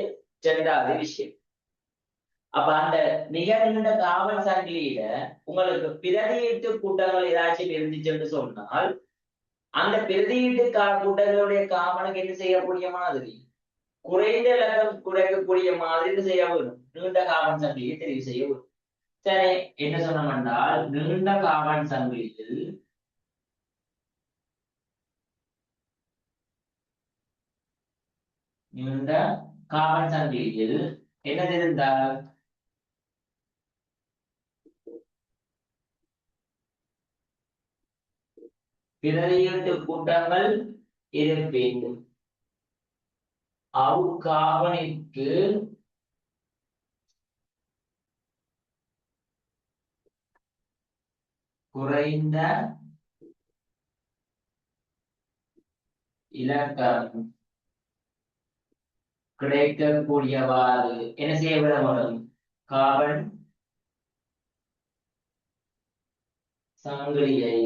இரண்டாவது விஷயம். அப்ப அந்த மிக நீண்ட காவல் சங்கிலியில உங்களுக்கு பிரதியீட்டு கூட்டங்கள் ஏதாச்சும் இருந்துச்சுன்னு சொன்னால், அந்த பிரதியீட்டு கூட்டங்களுடைய காவலுக்கு என்ன செய்யக்கூடிய மாதிரி குறைந்த இலக்கம் குறைக்கக்கூடிய மாதிரி செய்ய வேணும். நீண்ட காவல் சங்கிலியை தெரிவு செய்ய வேணும். சரி, என்ன சொன்னோம் என்றால், நீண்ட காவல் சங்கிலியில் நீண்ட காவல் சங்கிலியில் என்ன இருந்தால் பிரதியீட்டு கூட்டங்கள் இருப்பின் அவுகார்பனிற்கு குறைந்த இலக்கம் கிடைக்கக்கூடியவாறு என்ன செய்ய வேண்டும்? கார்பன் சங்கிலியை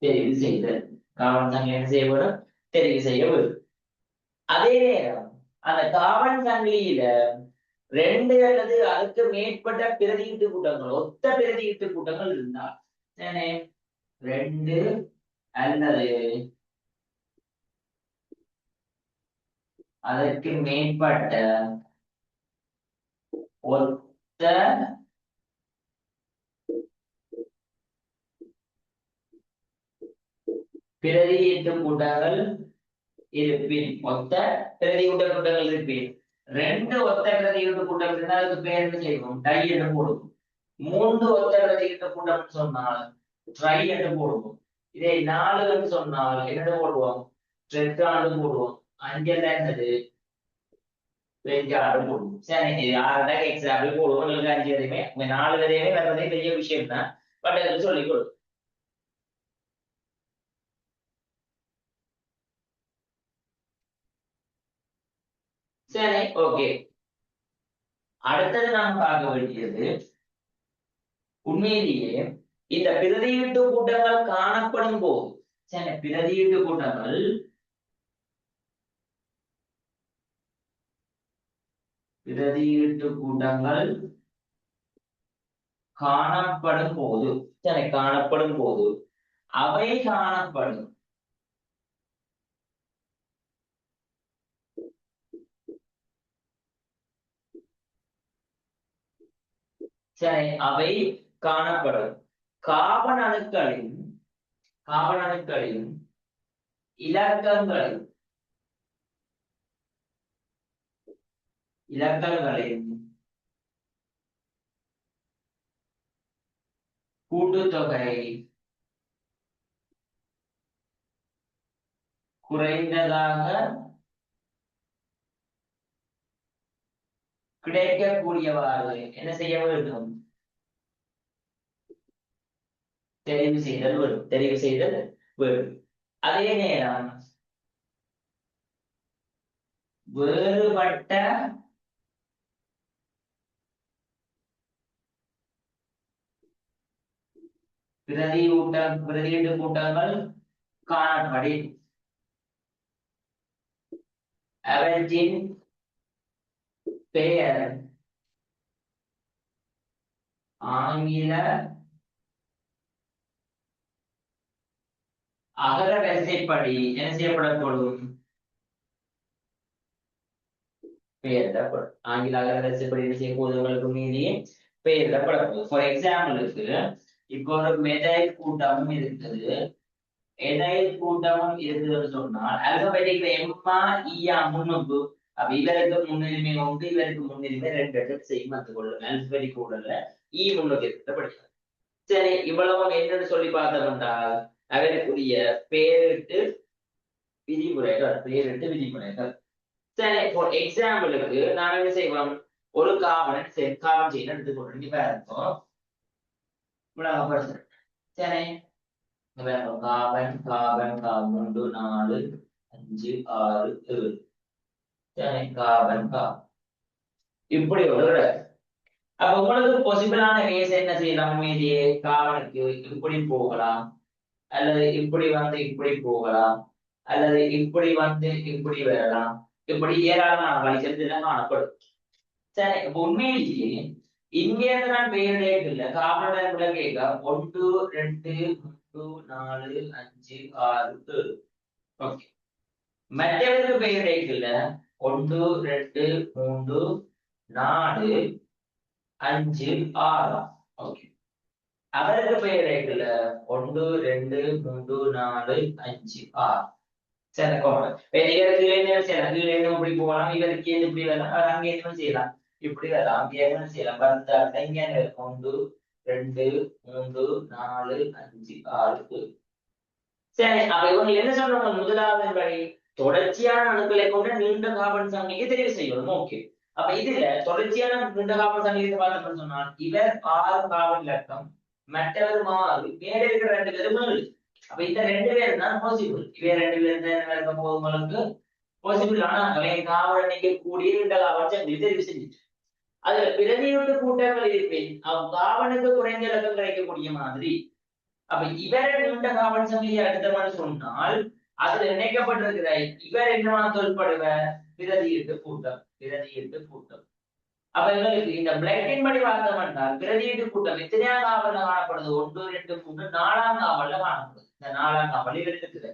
தெரிவு செய்தல். கார்பன் சங்கிலி என்ன செய்ய வேண்டும்? தெரிவு செய்ய வேண்டும். அதே நேரம் அந்த கார்பன் சங்கிலியில 2 அல்லது அதுக்கு மேற்பட்ட பிரதியீட்டு கூட்டங்கள், ஒத்த பிரதியீட்டு கூட்டங்கள் இருந்தால் 2 அல்லது அதற்கு மேற்பட்ட ஒத்த பிரதியீட்டு கூட்டங்கள் இருப்பின், ஒத்த பிரதியீட்டு கூட்டங்கள் இருப்பின், 2 ஒத்த பிரதியீட்டு கூட்டங்கள் இருந்தால் அதுக்கு பேர் என்ன செய்வோம்? டை என்று போடுவோம். 3 ஒத்த பிரதியீட்டு கூட்டம் சொன்னால் ட்ரை என்று போடுவோம். இதை 4 என்று சொன்னால் என்ன போடுவோம்? டெட்ரான்னு போடுவோம். 5 என்னது? பெஞ்சாடு போடுவோம். சரி, இது 6 எக்ஸாம்பிள் போடுவோம். உங்களுக்கு 5 வரையுமே 4 வரையுமே வர்றதே பெரிய விஷயம் தான். பட் அது சொல்லிக் கொடு. சரி, ஓகே. அடுத்தது நாம் பார்க்க வேண்டியது, உண்மையிலேயே இந்த பிரதியீட்டு கூட்டங்கள் காணப்படும் போது, சரி, பிரதியீட்டு கூட்டங்கள் காணப்படும் போது, சரி, காணப்படும் போது அவை காணப்படும் சரி, அவை காணப்படும் கார்பன் அணுக்களின் இலக்கங்களின் கூட்டுத்தொகை குறைந்ததாக கிடைக்கக்கூடியவாறு என்ன செய்ய வேண்டும்? தெரிவு செய்தல் வேண்டும். அதே நேரம் வேறுபட்ட பிரதியீட்டு கூட்டங்கள் காணப்படின் அவற்றின் பெயர் ஆங்கில அகர வரிசைப்படி என்ன செய்யப்படக்கூடும்? பெயரிடப்படும். ஆங்கில அகர வரிசைப்படி என்ன செய்ய போது? உங்களுக்கு மீதியே பெயரிடப்படக்கூடும். ஃபார் எக்ஸாம்பிளுக்கு, இப்போ ஒரு மெதைல் கூட்டமும் இருக்குது, எதைல் கூட்டமும் இருக்குதுன்னு சொன்னால் அல்பபெட்டிக்ல எம்மா ஈயா முன்னுக்கு, அப்ப இவருக்கு முன்னுரிமை உண்டு, இவருக்கு முன்னுரிமை 2 செய்யும் வந்து கொள்ளும். அல்பபெட்டிக் கூடல ஈ முன்னுக்கு இருக்கிறபடி. சரி, இவ்வளவும் என்னன்னு சொல்லி பார்த்தோம்னால் அவருக்குரிய பேரிட்டு விதிமுறைகள். சரி, ஃபார் எக்ஸாம்பிளுக்கு நான் என்ன செய்வோம்? ஒரு கார்பன் செயின் எடுத்துக்கொண்டு பாருங்க. சரி, கார்பன் 3 4 5 6 7. சரி, கார்பன் இப்படி ஒரு, அப்ப உங்களுக்கு பாசிபிளான வேஸ் என்ன செய்யலாம்? மீதியே கார்பனுக்கு இப்படி போகலாம், அல்லது இப்படி வந்து இப்படி போகலாம், அல்லது இப்படி வந்து இப்படி வரலாம். இப்படி ஏராளமான வழிகள் காணப்படும். சரி, உண்மையிலேயே இங்க இருந்து நான் பெயர் இல்ல, கார்பனோட கேட்க 1 2 3 4 5 6 7. ஓகே, மற்றவருக்கு பெயர் இல்ல 1 2 3 4 5 6. ஓகே, அவருக்கு பெயர் இல்ல 1 2 3 4 5 6. சரி, இவருக்கு இப்படி போகலாம், இவருக்கு இப்படி வரலாம், அங்கே என்ன செய்யலாம், இப்படி வரலாம், அங்கே என்ன செய்யலாம். 1 2 2 3 4 5 6 சரி. அப்ப இவங்க என்ன சொல்றாங்க? முதலாவது படி தொடர்ச்சியான அணுக்களை கொண்ட நீண்ட கார்பன் சங்கிலியை தெரிவு செய்யணும். ஓகே. அப்ப இதுல தொடர்ச்சியான நீண்ட கார்பன் சங்கிலியை பார்த்தோம்னு சொன்னால் இவர் 6 கார்பன் இலக்கம், மற்றவர் 6, மேல இருக்கிற 2 பேரும் 7. அப்ப இந்த 2 பேரும் தான் பாசிபிள். இவ 2 பேரும் தான் என்ன இருக்க போகுது உங்களுக்கு பாசிபிள். ஆனா அவன் கார்பன் எண்ணிக்கை கூடிய நீண்ட கார்பன் சங்கிலி தெரிவு செஞ்சுட்டு அதுல பிரதியீட்டு கூட்டங்கள் இருப்பேன் கார்பனுக்கு குறைந்த இலக்கம் கிடைக்கக்கூடிய மாதிரி. அப்ப இவரை நீண்ட காவல் சங்கிலியை அடுத்தவன் சொன்னால் அதுல இணைக்கப்பட்டிருக்கிற இவர் என்னவா தொல்படுவர் பிரதியீட்டு கூட்டம். பிரதியீட்டு கூட்டம். அப்ப எங்களுக்கு இந்த பிளட்டின் படி பார்த்தோம் என்றால் பிரதியீட்டு கூட்டம் எத்தனையாம் காவல்ல காணப்படுது? 1 2 3 4ஆம் காவல்ல காணப்படுது. இந்த 4ஆம் காவல் இருக்குது.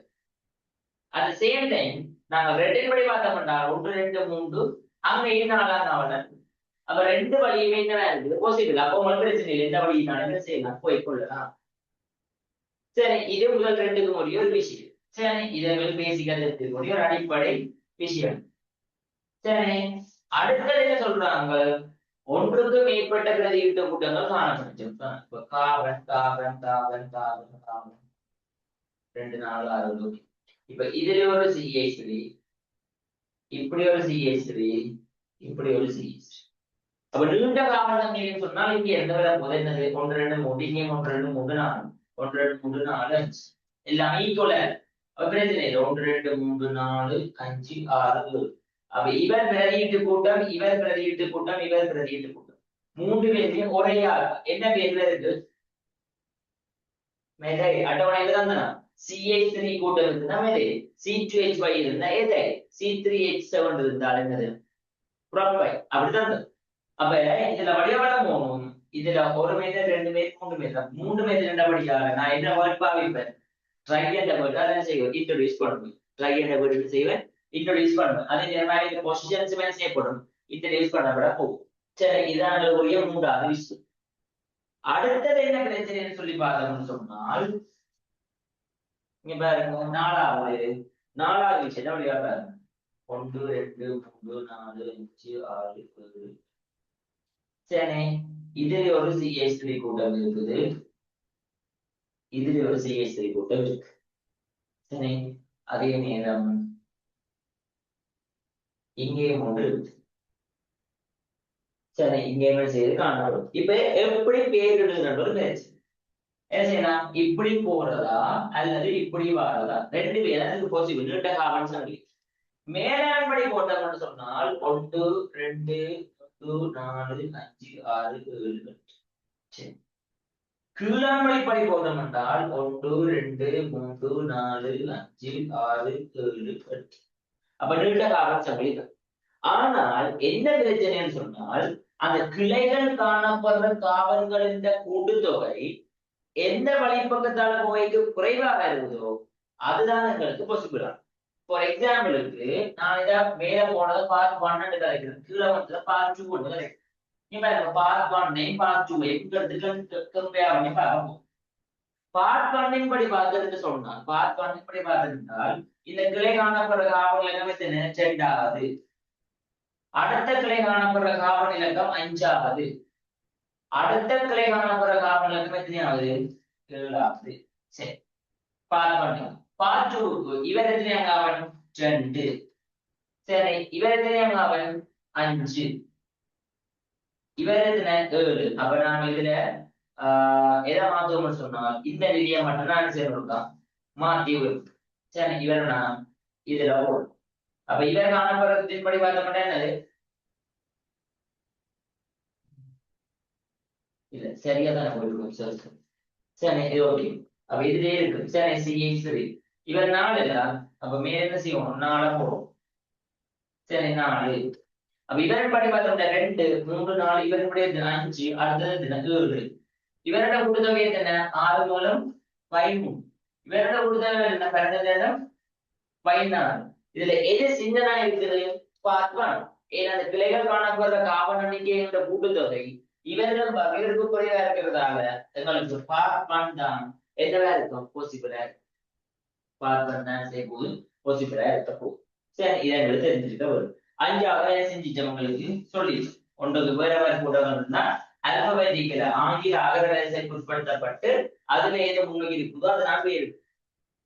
அட் சேம் டைம் நாங்க ரெட்டின் படி பார்த்தோம் என்றால் 1 2 3 அங்கேயும் 4ஆம் காவல் இருக்கு. அப்ப 2 வழியுமே என்ன இருக்குது? பாசிபிள். அப்போ உங்களுக்கு பிரச்சனை இல்லை. எந்த வழியினாலும் என்ன செய்யலாம்? போய்கொள்ளலாம். சரி. இது முதல் 2க்கு முடிய ஒரு விஷயம். சரி. இதை பேசிக்கா தெரிஞ்சுக்கூடிய ஒரு அடிப்படை விஷயம். சரி. அடுத்தது என்ன சொல்றாங்க? ஒன்றுக்கு மேற்பட்ட பிரதியீட்டு கூட்டங்கள் காணப்பட்டிருப்பாங்க. இப்ப carbon carbon carbon carbon carbon 2 4 6. இப்ப இதுல ஒரு CH3, இப்படி ஒரு CH3, இப்படி ஒரு CH3. அப்ப நீண்ட கார்பன் சங்கிலின்னு சொன்னால் இங்க எந்த வித என்னது? 1 2 3, இங்கே 1 2 3 4, 1 2 3 4 5 எல்லாம் ஈக்குவல. பிரச்சனை இல்லை. 1 2 3 4 5 6 7. அப்ப இவர் பிரதியீட்டு கூட்டம், இவர் பிரதியீட்டு கூட்டம், இவர் பிரதியீட்டு கூட்டம் 3 பேரையும் ஒரே ஆள் என்ன பேர்ல இருக்கு? மெதை அட்டவணையில தான் CH3 கூட்டம் இருந்தா மெதை, C2H5 இருந்தா எதை, C3H7 இருந்தால் என்னது? புரோப்பைல். அப்படிதான். அப்ப இதுல வடிவம் போகணும். இதுல 1 மீட்டர் 2 மீட்டர் 3 மீட்டர் 3 மீட்டர் என்ன படிக்காக நான் என்ன வேர்ட் பாவிப்பேன்? ட்ரை அண்ட் வேர்ட் அதான் செய்வேன். இன்ட்ரோடியூஸ் பண்ணுவேன். ட்ரை அண்ட் வேர்ட் செய்வேன். இன்ட்ரோடியூஸ் பண்ணுவேன். அதே மாதிரி இந்த பொசிஷன்ஸ் மேல செய்யப்படும். இன்ட்ரோடியூஸ் பண்ணப்பட போகும். சரி. இதான் உரிய 3வது விஷயம். அடுத்தது என்ன பிரச்சனைன்னு சொல்லி பார்த்தோம்னு சொன்னால் இங்க பாருங்க 4வது விஷயத்தை வழியா பாருங்க. 1 2 3 4 5 6 7. சரி. இதுல ஒரு CH3 கூட்டம் இருக்குது. இதுல ஒரு CH3 கூட்டம் இருக்கு. சரி. அதே நேரம் இங்கேயும் ஒன்று இருக்கு. சரி. இங்கே என்ன செய்து காணப்படும். இப்ப எப்படி பேரிடுகின்ற ஒரு பேச்சு என்ன செய்யலாம்? இப்படி போறதா அல்லது இப்படி வாரதா? 2 பேரும் பாசிபிள். நீண்ட கார்பன் சங்கிலி மேலாண்படி போட்டோம்னு சொன்னால் 1 2 3 4 5 6 7. சரி. கீழாண்மைப்படி போட்டோம் என்றால் 1 2 3 4 5 6 7 8. அப்ப நீண்ட கார்பன் சங்கிலி. ஆனால் என்ன பிரச்சனைன்னு சொன்னால் அந்த கிளைகள் காணப்படுற காவல்களின் கூட்டுத்தொகை எந்த வழிப்பக்கத்தால போய்க்கு குறைவாக இருக்குதோ அதுதான் எங்களுக்கு பாசிபிள். ஃபார் எக்ஸாம்பிளுக்கு நான் இதை மேல போனதை பார்ட் 1 கலைக்கிறேன், கீழே வந்ததை பார்ட் 2 கலைக்கிறேன். இப்ப பார்ட் 1 பார்ட் 2 கம்பேர் பண்ணி பார்ப்போம். பார்ட் 1 படி பார்த்ததுன்னு சொன்னால் பார்ட் 1 படி பார்த்திருந்தால் இந்த கிளை காணப்படுற காவல் இலக்கம் 2வது, அடுத்த கிளை காணப்படுற காவல் இலக்கம் 5வது, அடுத்த கிளை காணப்படுற காவல் இலக்கம் எத்தனையாவது? 7வது. சரி. பார்ட் 1 பார்ட் 2 இவர் எத்தனையாம் காவல்? 2. சரி. இவர் எத்தனையாம் காவல்? 5. இவர் எத்தனை? 7. அப்ப நாம இதுல எதை மாத்துவோம்னு சொன்னால் இந்த விதியை மட்டும் நான் சேர்ந்துருக்கான் மாத்தி வரும். சரி. இவர் நான் இதுல போடும். அப்ப இவர் காணப்படுறதின் படி பார்த்தோம்னா என்னது? இல்ல சரியா தானே போயிருக்கும். சரி சரி. சரி. இது ஓகே. அப்ப இதுலயே இருக்கு. சரி. CH3 இவர் 4 இல்ல. அப்ப மேல என்ன செய்வோம்? 4 போடும். சரி. 4. அப்ப இவரின் படி பார்த்தோம்னா 2 3 4 இவரின் படி 5 அடுத்தது 7. இவரோட கூட்டுத்தொகை என்ன? 6 மூலம் 13. இவரோட கூட்டுத்தொகை என்ன? பிறந்த நேரம் 14. இதுல எது சின்னதா இருக்குது? பார்ட் 1. ஏன்னா அந்த கிளைகள் காணப்படுற காவல் எண்ணிக்கையோட கூட்டுத்தொகை இவர்கள் இவருக்கு குறைவா இருக்கிறதால எங்களுக்கு பார்ட் 1 தான் என்னவா இருக்கும்? பாசிபிளா இருக்கும். பார்ட் 1 தான் செய்யும்போது பாசிபிளா இருக்க போகும். சரி. இதை எங்களுக்கு தெரிஞ்சுக்கிட்ட வரும். 5வது செஞ்சிட்டவங்களுக்கு சொல்லிடுச்சு. ஒன்றுக்கு வேற வேற கூட்டங்கள் இருந்தா அல்பபெட்டிக்கல ஆங்கில அகரவரிசைக்கு உட்படுத்தப்பட்டு அதுல எது முன்னுக்கு இருக்குதோ அது நான் பேரு.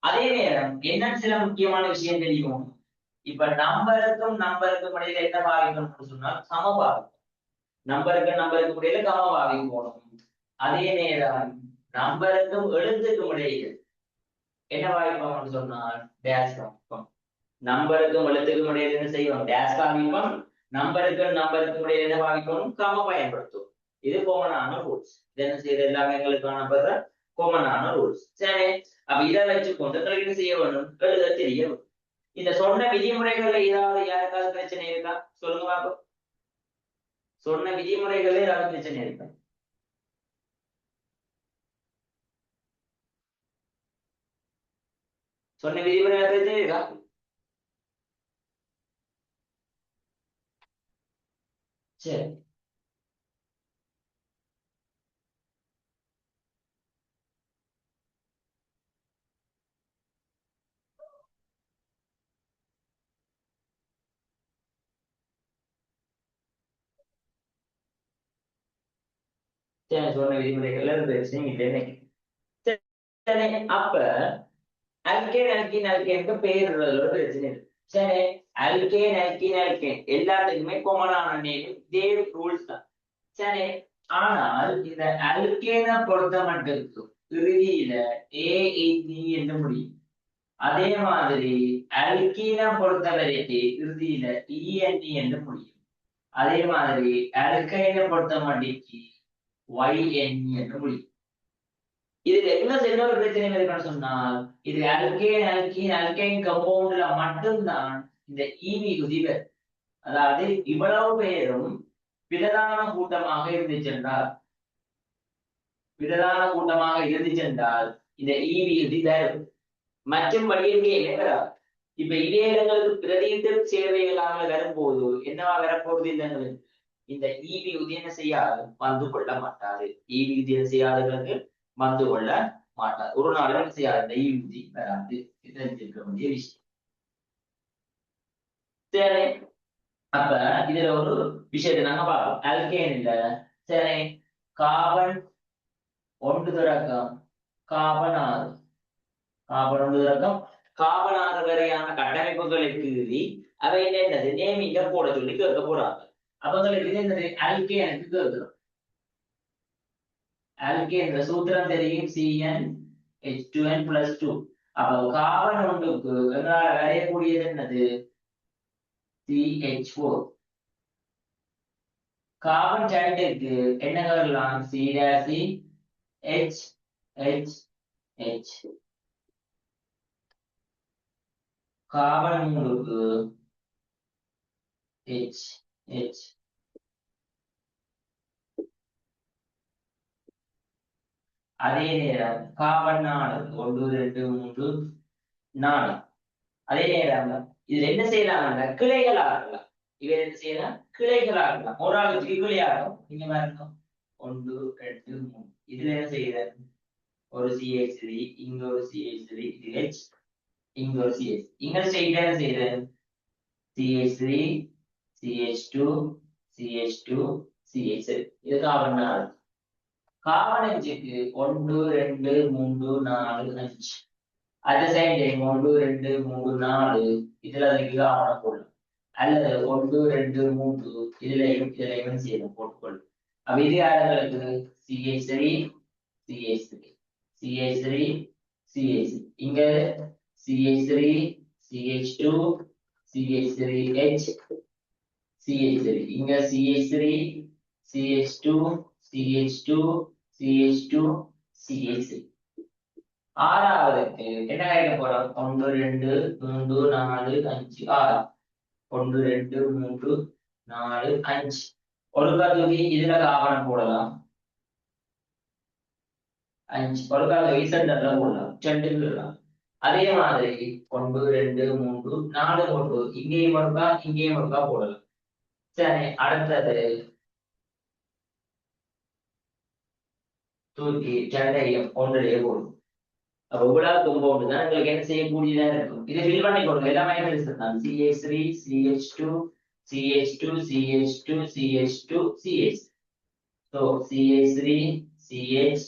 அதே நேரம் என்ன சில முக்கியமான விஷயம் தெரியும். இப்ப நம்பருக்கும் இடையில என்ன பாவிக்கணும்னு சொன்னா சமபாவி. நம்பருக்கு இடையில சமபாவி போகணும். அதே நேரம் நம்பருக்கும் எழுத்துக்கும் இடையில என்ன பாவிப்போம்னு சொன்னால் டேஷ் பாவிப்போம். நம்பருக்கும் எழுத்துக்கும் இடையில என்ன செய்வோம், டேஷ் பாவிப்போம். நம்பருக்கும் இடையில என்ன பாவிக்கணும், கம பயன்படுத்தும். இது காமனான ரூல்ஸ். இது என்ன செய்யறது, எல்லாமே எங்களுக்கு காணப்படுற காமனான ரூல்ஸ். சரி, அப்ப இதை வச்சுக்கொண்டு என்ன செய்ய வேணும், எழுத தெரிய வேணும். இந்த சொன்ன விதிமுறைகள்ல ஏதாவது யாருக்காவது பிரச்சனை இருக்கா சொல்லுங்க பாப்போம். சொன்ன விதிமுறைகள்ல ஏதாவது பிரச்சனை இருக்கா? சொன்ன விதிமுறைகள் பிரச்சனை இருக்கா? சரி, சரி, சொன்ன விதிமுறைகள்ல பிரச்சனை இல்லை. சரி, அப்ப அல்கேனுக்கு பேருறதோட பிரச்சனை இருக்கு. சரி, அல்கேன் எல்லாத்துக்குமே காமனான நேம், இதே ரூல்ஸ் தான். சரி, ஆனால் இந்த அல்கேனை பொறுத்த மட்டும் இறுதியில ANE என்று முடியும். அதே மாதிரி அல்கீனை பொறுத்த வரைக்கும் இறுதியில ENE என்று முடியும். அதே மாதிரி அல்கைனை பொறுத்த மட்டும் YNE என்று முடியும். இதுல என்ன ஒரு பிரச்சனை இருக்குன்னு சொன்னால், இது அல்கைன் கம்பவுண்ட்ல மட்டும்தான் இந்த விகுதி வரும். அதாவது இவ்வளவு பேரும் பிரதான கூட்டமாக இருந்துச்சென்றால் இந்த விகுதி வரும். மற்றும்படி எங்கேயுமே வராது. இப்ப இதே இடங்களுக்கு பிரதியிட்டு சேவைகளாக வரும்போது என்னவா வரப்போகுது, இந்த விகுதி என்ன செய்யாது, வந்து கொள்ள மாட்டாது. விகுதி என்ன செய்யாதவர்களுக்கு வந்து கொள்ள மாட்டார். ஒரு நாள் என்ன செய்யாது, இந்த விகுதி வராது. தெரிஞ்சிருக்க வேண்டிய விஷயம். சரி, அப்ப இதுல ஒரு விஷயத்தை நாங்க பார்ப்போம். அல்கேன்ல சரி, கார்பன் 1 தொடக்கம் கார்பன் 6, கார்பன் 6 வரையான கட்டமைப்புகளுக்கு கீறி அவை என்னது நேமிங்க போட சொல்லி கேட்க போறாங்க. அவங்களுக்கு இது என்னது, அல்கேனுக்கு கேட்கிறோம். அல்கேன் சூத்திரம் தெரியும், CnH2n+2. அப்போ கார்பன் 1க்கு எங்களால வரையக்கூடியது என்னது, CH4. கார்பன் 2க்கு என்ன வரலாம், CH. Carbon 3க்கு H. அதே நேரம் கார்பன் 4 1 2 3 4. அதே நேரம் இதுல என்ன செய்யலாம், கிளைகளா இருக்கலாம். இவர் என்ன செய்யலாம், கிளைகளா இருக்கலாம். ஒரு ஆளுக்கு கிளையாகும். நீங்க பாருங்க, 1 2 3. இதுல என்ன செய்யறது, ஒரு CH3, இங்க ஒரு CH3, இது H, இங்க ஒரு CH. இங்க ஸ்ட்ரெயிட்டா என்ன செய்யறது, CH3 CH2 CH2 CH3. இது கார்பன் 4. கார்பன் 5க்கு 1 2 3 4 5. அட் த சேம் டைம் 1 2 3 4 இதுல அதுக்கு கார்பனை போடலாம். அல்லது 1 2 3 இதுலையும் செய்யணும், போட்டுக்கொள்ளும். அப்ப இது யாருக்கு, CH3 இங்க CH3 CH2 CH3H CH3, இங்க CH3 CH2 CH2 CH2 CH3. ஆறாவதுக்கு என்ன கிடைக்க போறோம், 1 2 3 4 5 6. 1 2 3 4 5. ஒரு கருவி இதுல காவணம் போடலாம், 5. ஒரு கருவி சென்டர்ல போடலாம், 2 போடலாம். அதே மாதிரி 1 2 3 4 1 இங்கேயும் ஒருக்கா போடலாம். சரி, அடுத்தது தூக்கி 2ஐயும் 1லேயே போடும். அப்ப இவ்வளவு compound தான் உங்களுக்கு என்ன செய்யக்கூடியதா இருக்கும். இதை ஃபில் பண்ணி கொடுங்க, எல்லாமே தான். CH3 CH2 CH2 CH2 CH2 CH. So CH3 CH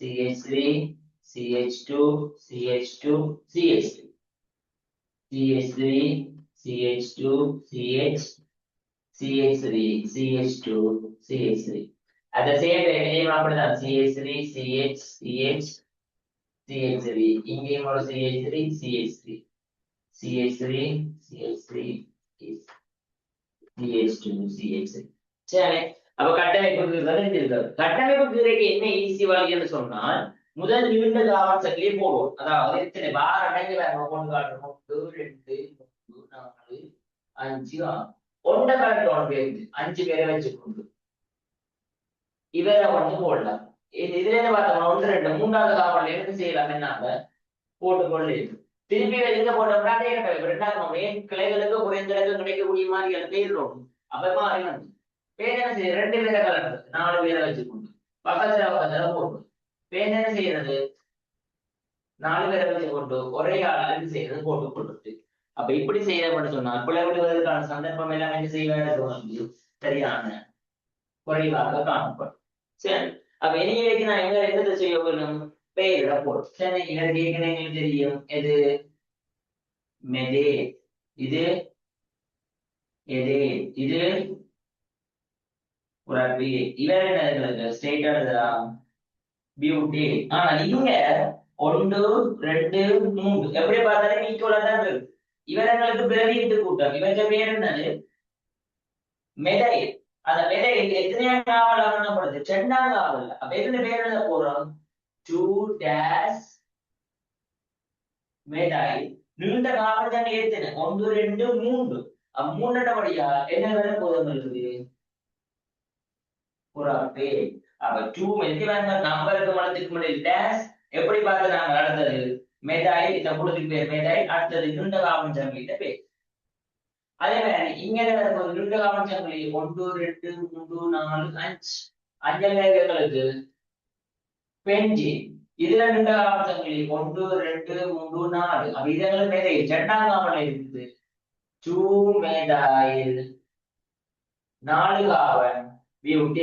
CH3 CH2 CH2 CH3 CH3 CH2 CH CH3 CH2 CH3. At the same time name அப்படிதான் CH3 CH CH CH3 இங்கேயும் ஒரு CH3 CH3 CH3 CH3 CH2 CH3. சரி, அப்ப கட்டமைப்புக்கு இருக்காது. கட்டமைப்புக்கு என்ன easy வழின்னு சொன்னால் முதல் நிமிட காவல் சங்கிலியை போடுவோம். அதாவது எத்தனை வார அடங்கி வேணும் கொண்டு காட்டுறோம். 1 2 3 4 5 6 ஒன்றை கலெக்ட் பேருக்கு 5 பேரை வச்சுக்கொண்டு இவரை வந்து போடலாம். இதுல இருந்து பார்த்தோம்னா 1 2 மூன்றாவது காவல் என்ன செய்யலாம் என்னால போட்டுக்கொள்ளு திருப்பி வெளியில போட்டோம்னா ரெண்டாவது கிளைகளுக்கு குறைந்த அளவுக்கு கிடைக்கக்கூடிய மாதிரியான பேர் அப்பமா அறிவன் பேர் என்ன செய்யுது 2 பேரை கலந்தது 4 பேரை வச்சுக்கொண்டு பக்கத்துல போட்டு பேர் என்ன செய்யறது 4 பேரை வச்சுக்கொண்டு ஒரே ஆள் செய்யறது போட்டு கொண்டு அப்ப இப்படி செய்யறதுன்னு சொன்னா பிளவுவதற்கான சந்தர்ப்பம் எல்லாம் என்ன செய்வது சரியான குறைவாக காணப்படும். சரி, அப்ப இனிமேக்கு நான் எங்க செய்ய வேணும் பெயரிட போடும். சரி, இதற்கு ஏற்கனவே தெரியும் எது மெதே இது எதே இது ஒரு இவர் என்ன ஸ்டேட்டா பியூட்டி. ஆனா இங்க 1 2 3 எப்படி பார்த்தாலும் ஈக்குவலா தான் இருக்கு. இவர்களுக்கு பிரதியிட்டு கூட்டம் இவருக்கு பேர் என்னது மெதை. அந்த மெதை எத்தனையாம் காவல் ஆவணப்படுது 2ஆம் காவல். அப்ப எத்தனை பேர் எழுத போறோம் 2 டேஷ் மெதை நீண்ட காவல் தான் எத்தனை 1 2 3 3 என்ன வேற போதும் இருக்குது ஒரு பேர். அப்ப 2 மெதை நம்பருக்கு மலத்துக்கு முன்னாடி டேஷ் எப்படி பார்த்துறாங்க அடுத்தது மெதாய் இந்த குழுத்துக்கு பேர் மெதாய் அடுத்தது நீண்ட காவல் சங்கிலிட்ட பேர். அதே மாதிரி இங்க நீண்ட காவல் சங்கிலி 1 2 3 4 5 அஞ்சல்களுக்கு பெஞ்சி இதுல நீண்ட காவல் சங்கிலி 1 2 3 4 அப்ப இதெல்லாம் மெதை 2ஆம் காவல் இருக்குது 2 மெதாயில் 4 காவல் பியூட்டி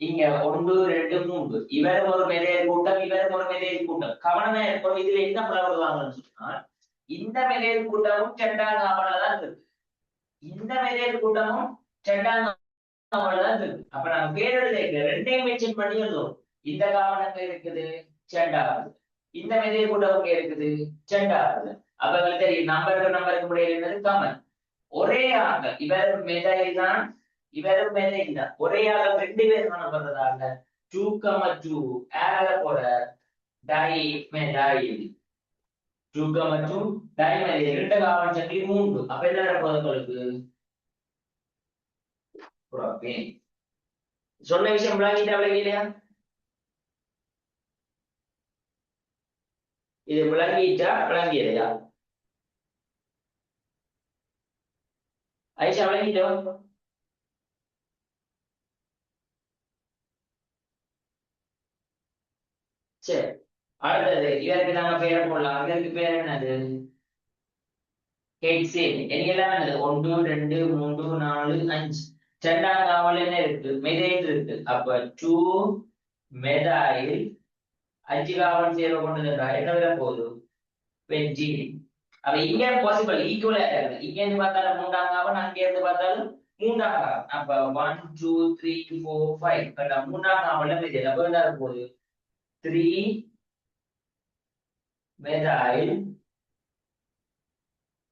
இங்க 1 2 3 இவர் ஒரு மெதையல் கூட்டம் இவர் ஒரு மெதையல் கூட்டம். கவனமா இருக்கும். இதுல என்ன பிளவுவாங்கன்னு சொன்னால் இந்த மெதையல் கூட்டமும் 2ஆம் காவல்ல தான் இருக்கு. இந்த மெதையல் கூட்டமும் 2ஆம் காவல்ல தான் இருக்கு. அப்ப நான் பேர் எழுத ரெண்டையும் மென்ஷன் பண்ணி எழுதுவோம். இந்த காவல் இருக்குது 2ஆவது, இந்த மெதையல் கூட்டம் இருக்குது 2ஆவது. அப்ப தெரியும் நம்பருக்கு முடியல என்னது காமன் ஒரே ஆக இவர் மெதையல் தான் இவரும் மேலே இல்ல ஒரே ஆள 2 பேர் காணப்படுறதால 2, 2 ஆல போற டை மெதைல் 2, 2 டை மெதைல் 2 காவல் சங்கிலி 3. அப்ப என்ன போதுங்களுக்கு புரோபேன். சொன்ன விஷயம் விளங்கிட்டா இது விளங்கியலையா ஐஷா விளங்கிட்டோம். சரி, அடுத்தது இதற்கு நாங்க பேரை போடலாம். இதற்கு பேர் என்னது ஹெக்சேன். எல்லாம் என்னது 1 2 3 4 5 2ஆம் காவல் என்ன இருக்கு மெதைல் இருக்கு. அப்ப 2 மெதைல் 5 காவல் சேர கொண்டு என்ன வர போகுது பென்ஜீன். அப்ப இங்க பாசிபிள் ஈக்குவலா இருக்கு. இங்க இருந்து பார்த்தாலும் 3ஆம் காவல் அங்க இருந்து பார்த்தாலும் 3ஆம் காவல். அப்ப 1 2 3 4 5 கரெக்டா 3ஆம் காவல்ல மெதைல். அப்ப என்ன போகுது 3 மெதைல்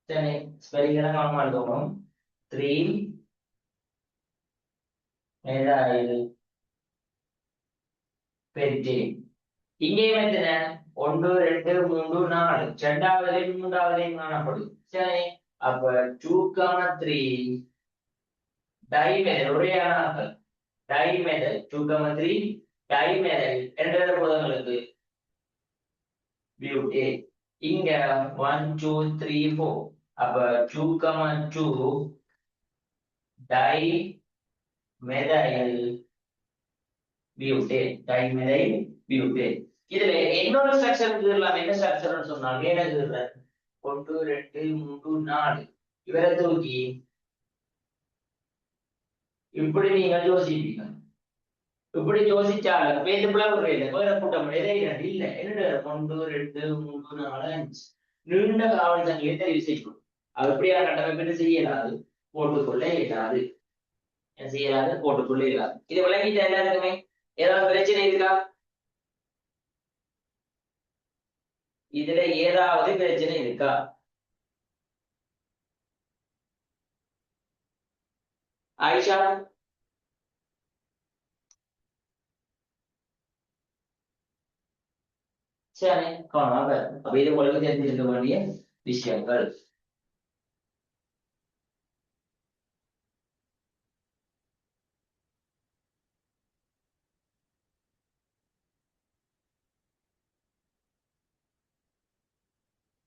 சரி ஸ்பெல்லிங் எல்லாம் கவனமா இருக்கணும். 3 மெதைல் பென்டேன். இங்கேயும் எத்தனை 1 2 3 4 2ஆவதுலையும் 3ஆவதுலையும் காணப்படும். சரி, அப்ப 2, 3 டைமெதைல் ஒரே ஆனாக்கள் டைமெதைல் 2, 3 டைமெதைல் என்ற புதங்களுக்கு பியூட்டேன். இங்க 1 2 3 4 அப்ப 2, 2 டை மெதைல் பியூட்டேன் டைமெதைல் பியூட்டேன். இதுல இன்னொரு ஸ்ட்ரக்சர் என்ன ஸ்ட்ரக்சர்னு சொன்னாங்க என்ன 1 2 3 4 இவரை தூக்கி இப்படி நீங்கள் யோசிப்பீங்க. இப்படி யோசிச்சாலும் பேருந்து பிளவு இல்லை, வேற கூட்டம் இல்லை என்ன 1 2 3 4 5 நீண்ட காவல் சங்கிலியை தெரிவு செய்யணும். அது எப்படியா கட்டமைப்பு செய்யலாது, போட்டுக்கொள்ள இயலாது. செய்யலாது, போட்டுக்கொள்ள இயலாது. இது விளங்கிட்ட எல்லாருக்குமே? ஏதாவது பிரச்சனை இருக்கா? இதுல ஏதாவது பிரச்சனை இருக்கா? ஆயிஷா, சரி கவனமாக. அப்ப இது உங்களுக்கு தெரிஞ்சிருக்க வேண்டிய விஷயங்கள்.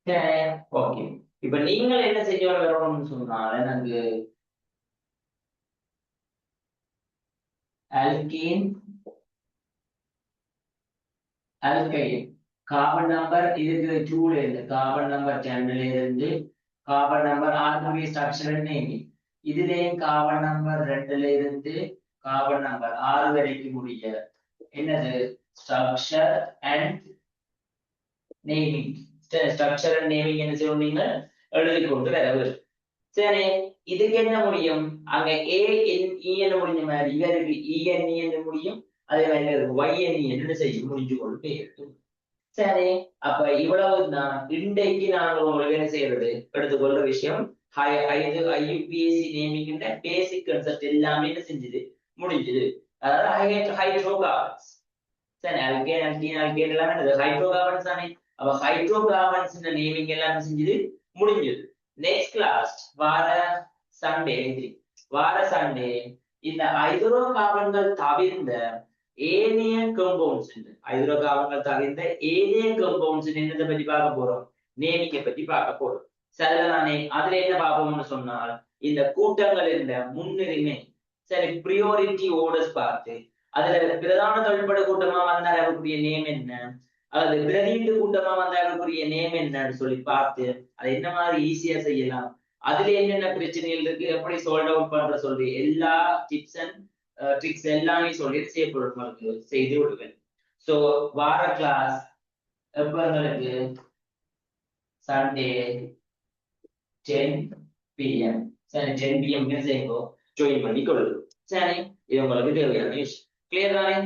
சரி, ஓகே. இப்ப நீங்கள் என்ன செஞ்சு வரணும்னு சொன்னால் எனக்கு alkene alkyne கார்பன் நம்பர் இதுக்கு 2ல இருந்து கார்பன் நம்பர் 10ல இருந்து கார்பன் நம்பர் 6 ஸ்ட்ரக்சர் நேமிங். இதுலயும் கார்பன் நம்பர் 2ல இருந்து கார்பன் நம்பர் 6 வரைக்கும் முடிய என்னது structure and naming. Structure and naming என்ன செய்வீங்க எழுதி கொண்டு வரவு. சரி, இதுக்கு என்ன முடியும்? அங்க ANE என்ன முடிஞ்ச மாதிரி இவருக்கு ENE என்ன முடியும், அதே மாதிரி YNE என்ன செய்யும், முடிஞ்சு கொண்டு இருக்கும். சரி, அப்ப இவ்வளவுதான் இன்றைக்கு நாங்கள் உங்களுக்கு என்ன செய்யறது எடுத்துக்கொள்ற விஷயம். IUPAC நேமிங் பேசிக் கான்செப்ட் எல்லாமே என்ன செஞ்சது முடிஞ்சது. அதாவது ஹைட்ரோ கார்பன்ஸ். சரி, அல்கேன் அல்கீன் அல்கேன் எல்லாம் என்னது ஹைட்ரோ கார்பன்ஸ் தானே. அப்ப ஹைட்ரோ கார்பன்ஸ் நேமிங் எல்லாம் செஞ்சது முடிஞ்சது. நெக்ஸ்ட் கிளாஸ் வார சண்டே இந்த ஹைட்ரோ கார்பன்கள் தவிர்ந்த ஏனைய கம்பவுண்ட்ஸ், ஹைட்ரோ கார்பன்கள் தவிர்ந்த ஏனைய கம்பவுண்ட்ஸ் என்னதை பத்தி பார்க்க போறோம், நேமிங்க பத்தி பார்க்க போறோம். சரிதானே? அதுல என்ன பார்ப்போம்னு சொன்னால் இந்த கூட்டங்கள் இருந்த முன்னுரிமை, சரி பிரியோரிட்டி ஓர்டர்ஸ் பார்த்து அதுல பிரதான தொழில்பட கூட்டமா வந்தால் அவருக்குரிய நேம் என்ன, அது பிரதீண்டு கூட்டமா வந்தால் அவருக்குரிய நேம் என்னன்னு சொல்லி பார்த்து அதை என்ன மாதிரி ஈஸியா செய்யலாம், அதுல என்னென்ன பிரச்சனைகள் இருக்கு, எப்படி சால்வ் அவுட் பண்ற சொல்லி எல்லா டிப்ஸ் அண்ட் ட்ரிக்ஸ் எல்லாமே சொல்லி செய்து விடுவேன். சோ வார கிளாஸ் எப்ப எங்களுக்கு சண்டே 10 PM. சரி, 10 PM செய்யுங்க, ஜாயின் பண்ணி கொள்ளுங்க. சரி, இது உங்களுக்கு தேவையான விஷயம். கிளியர் தானே?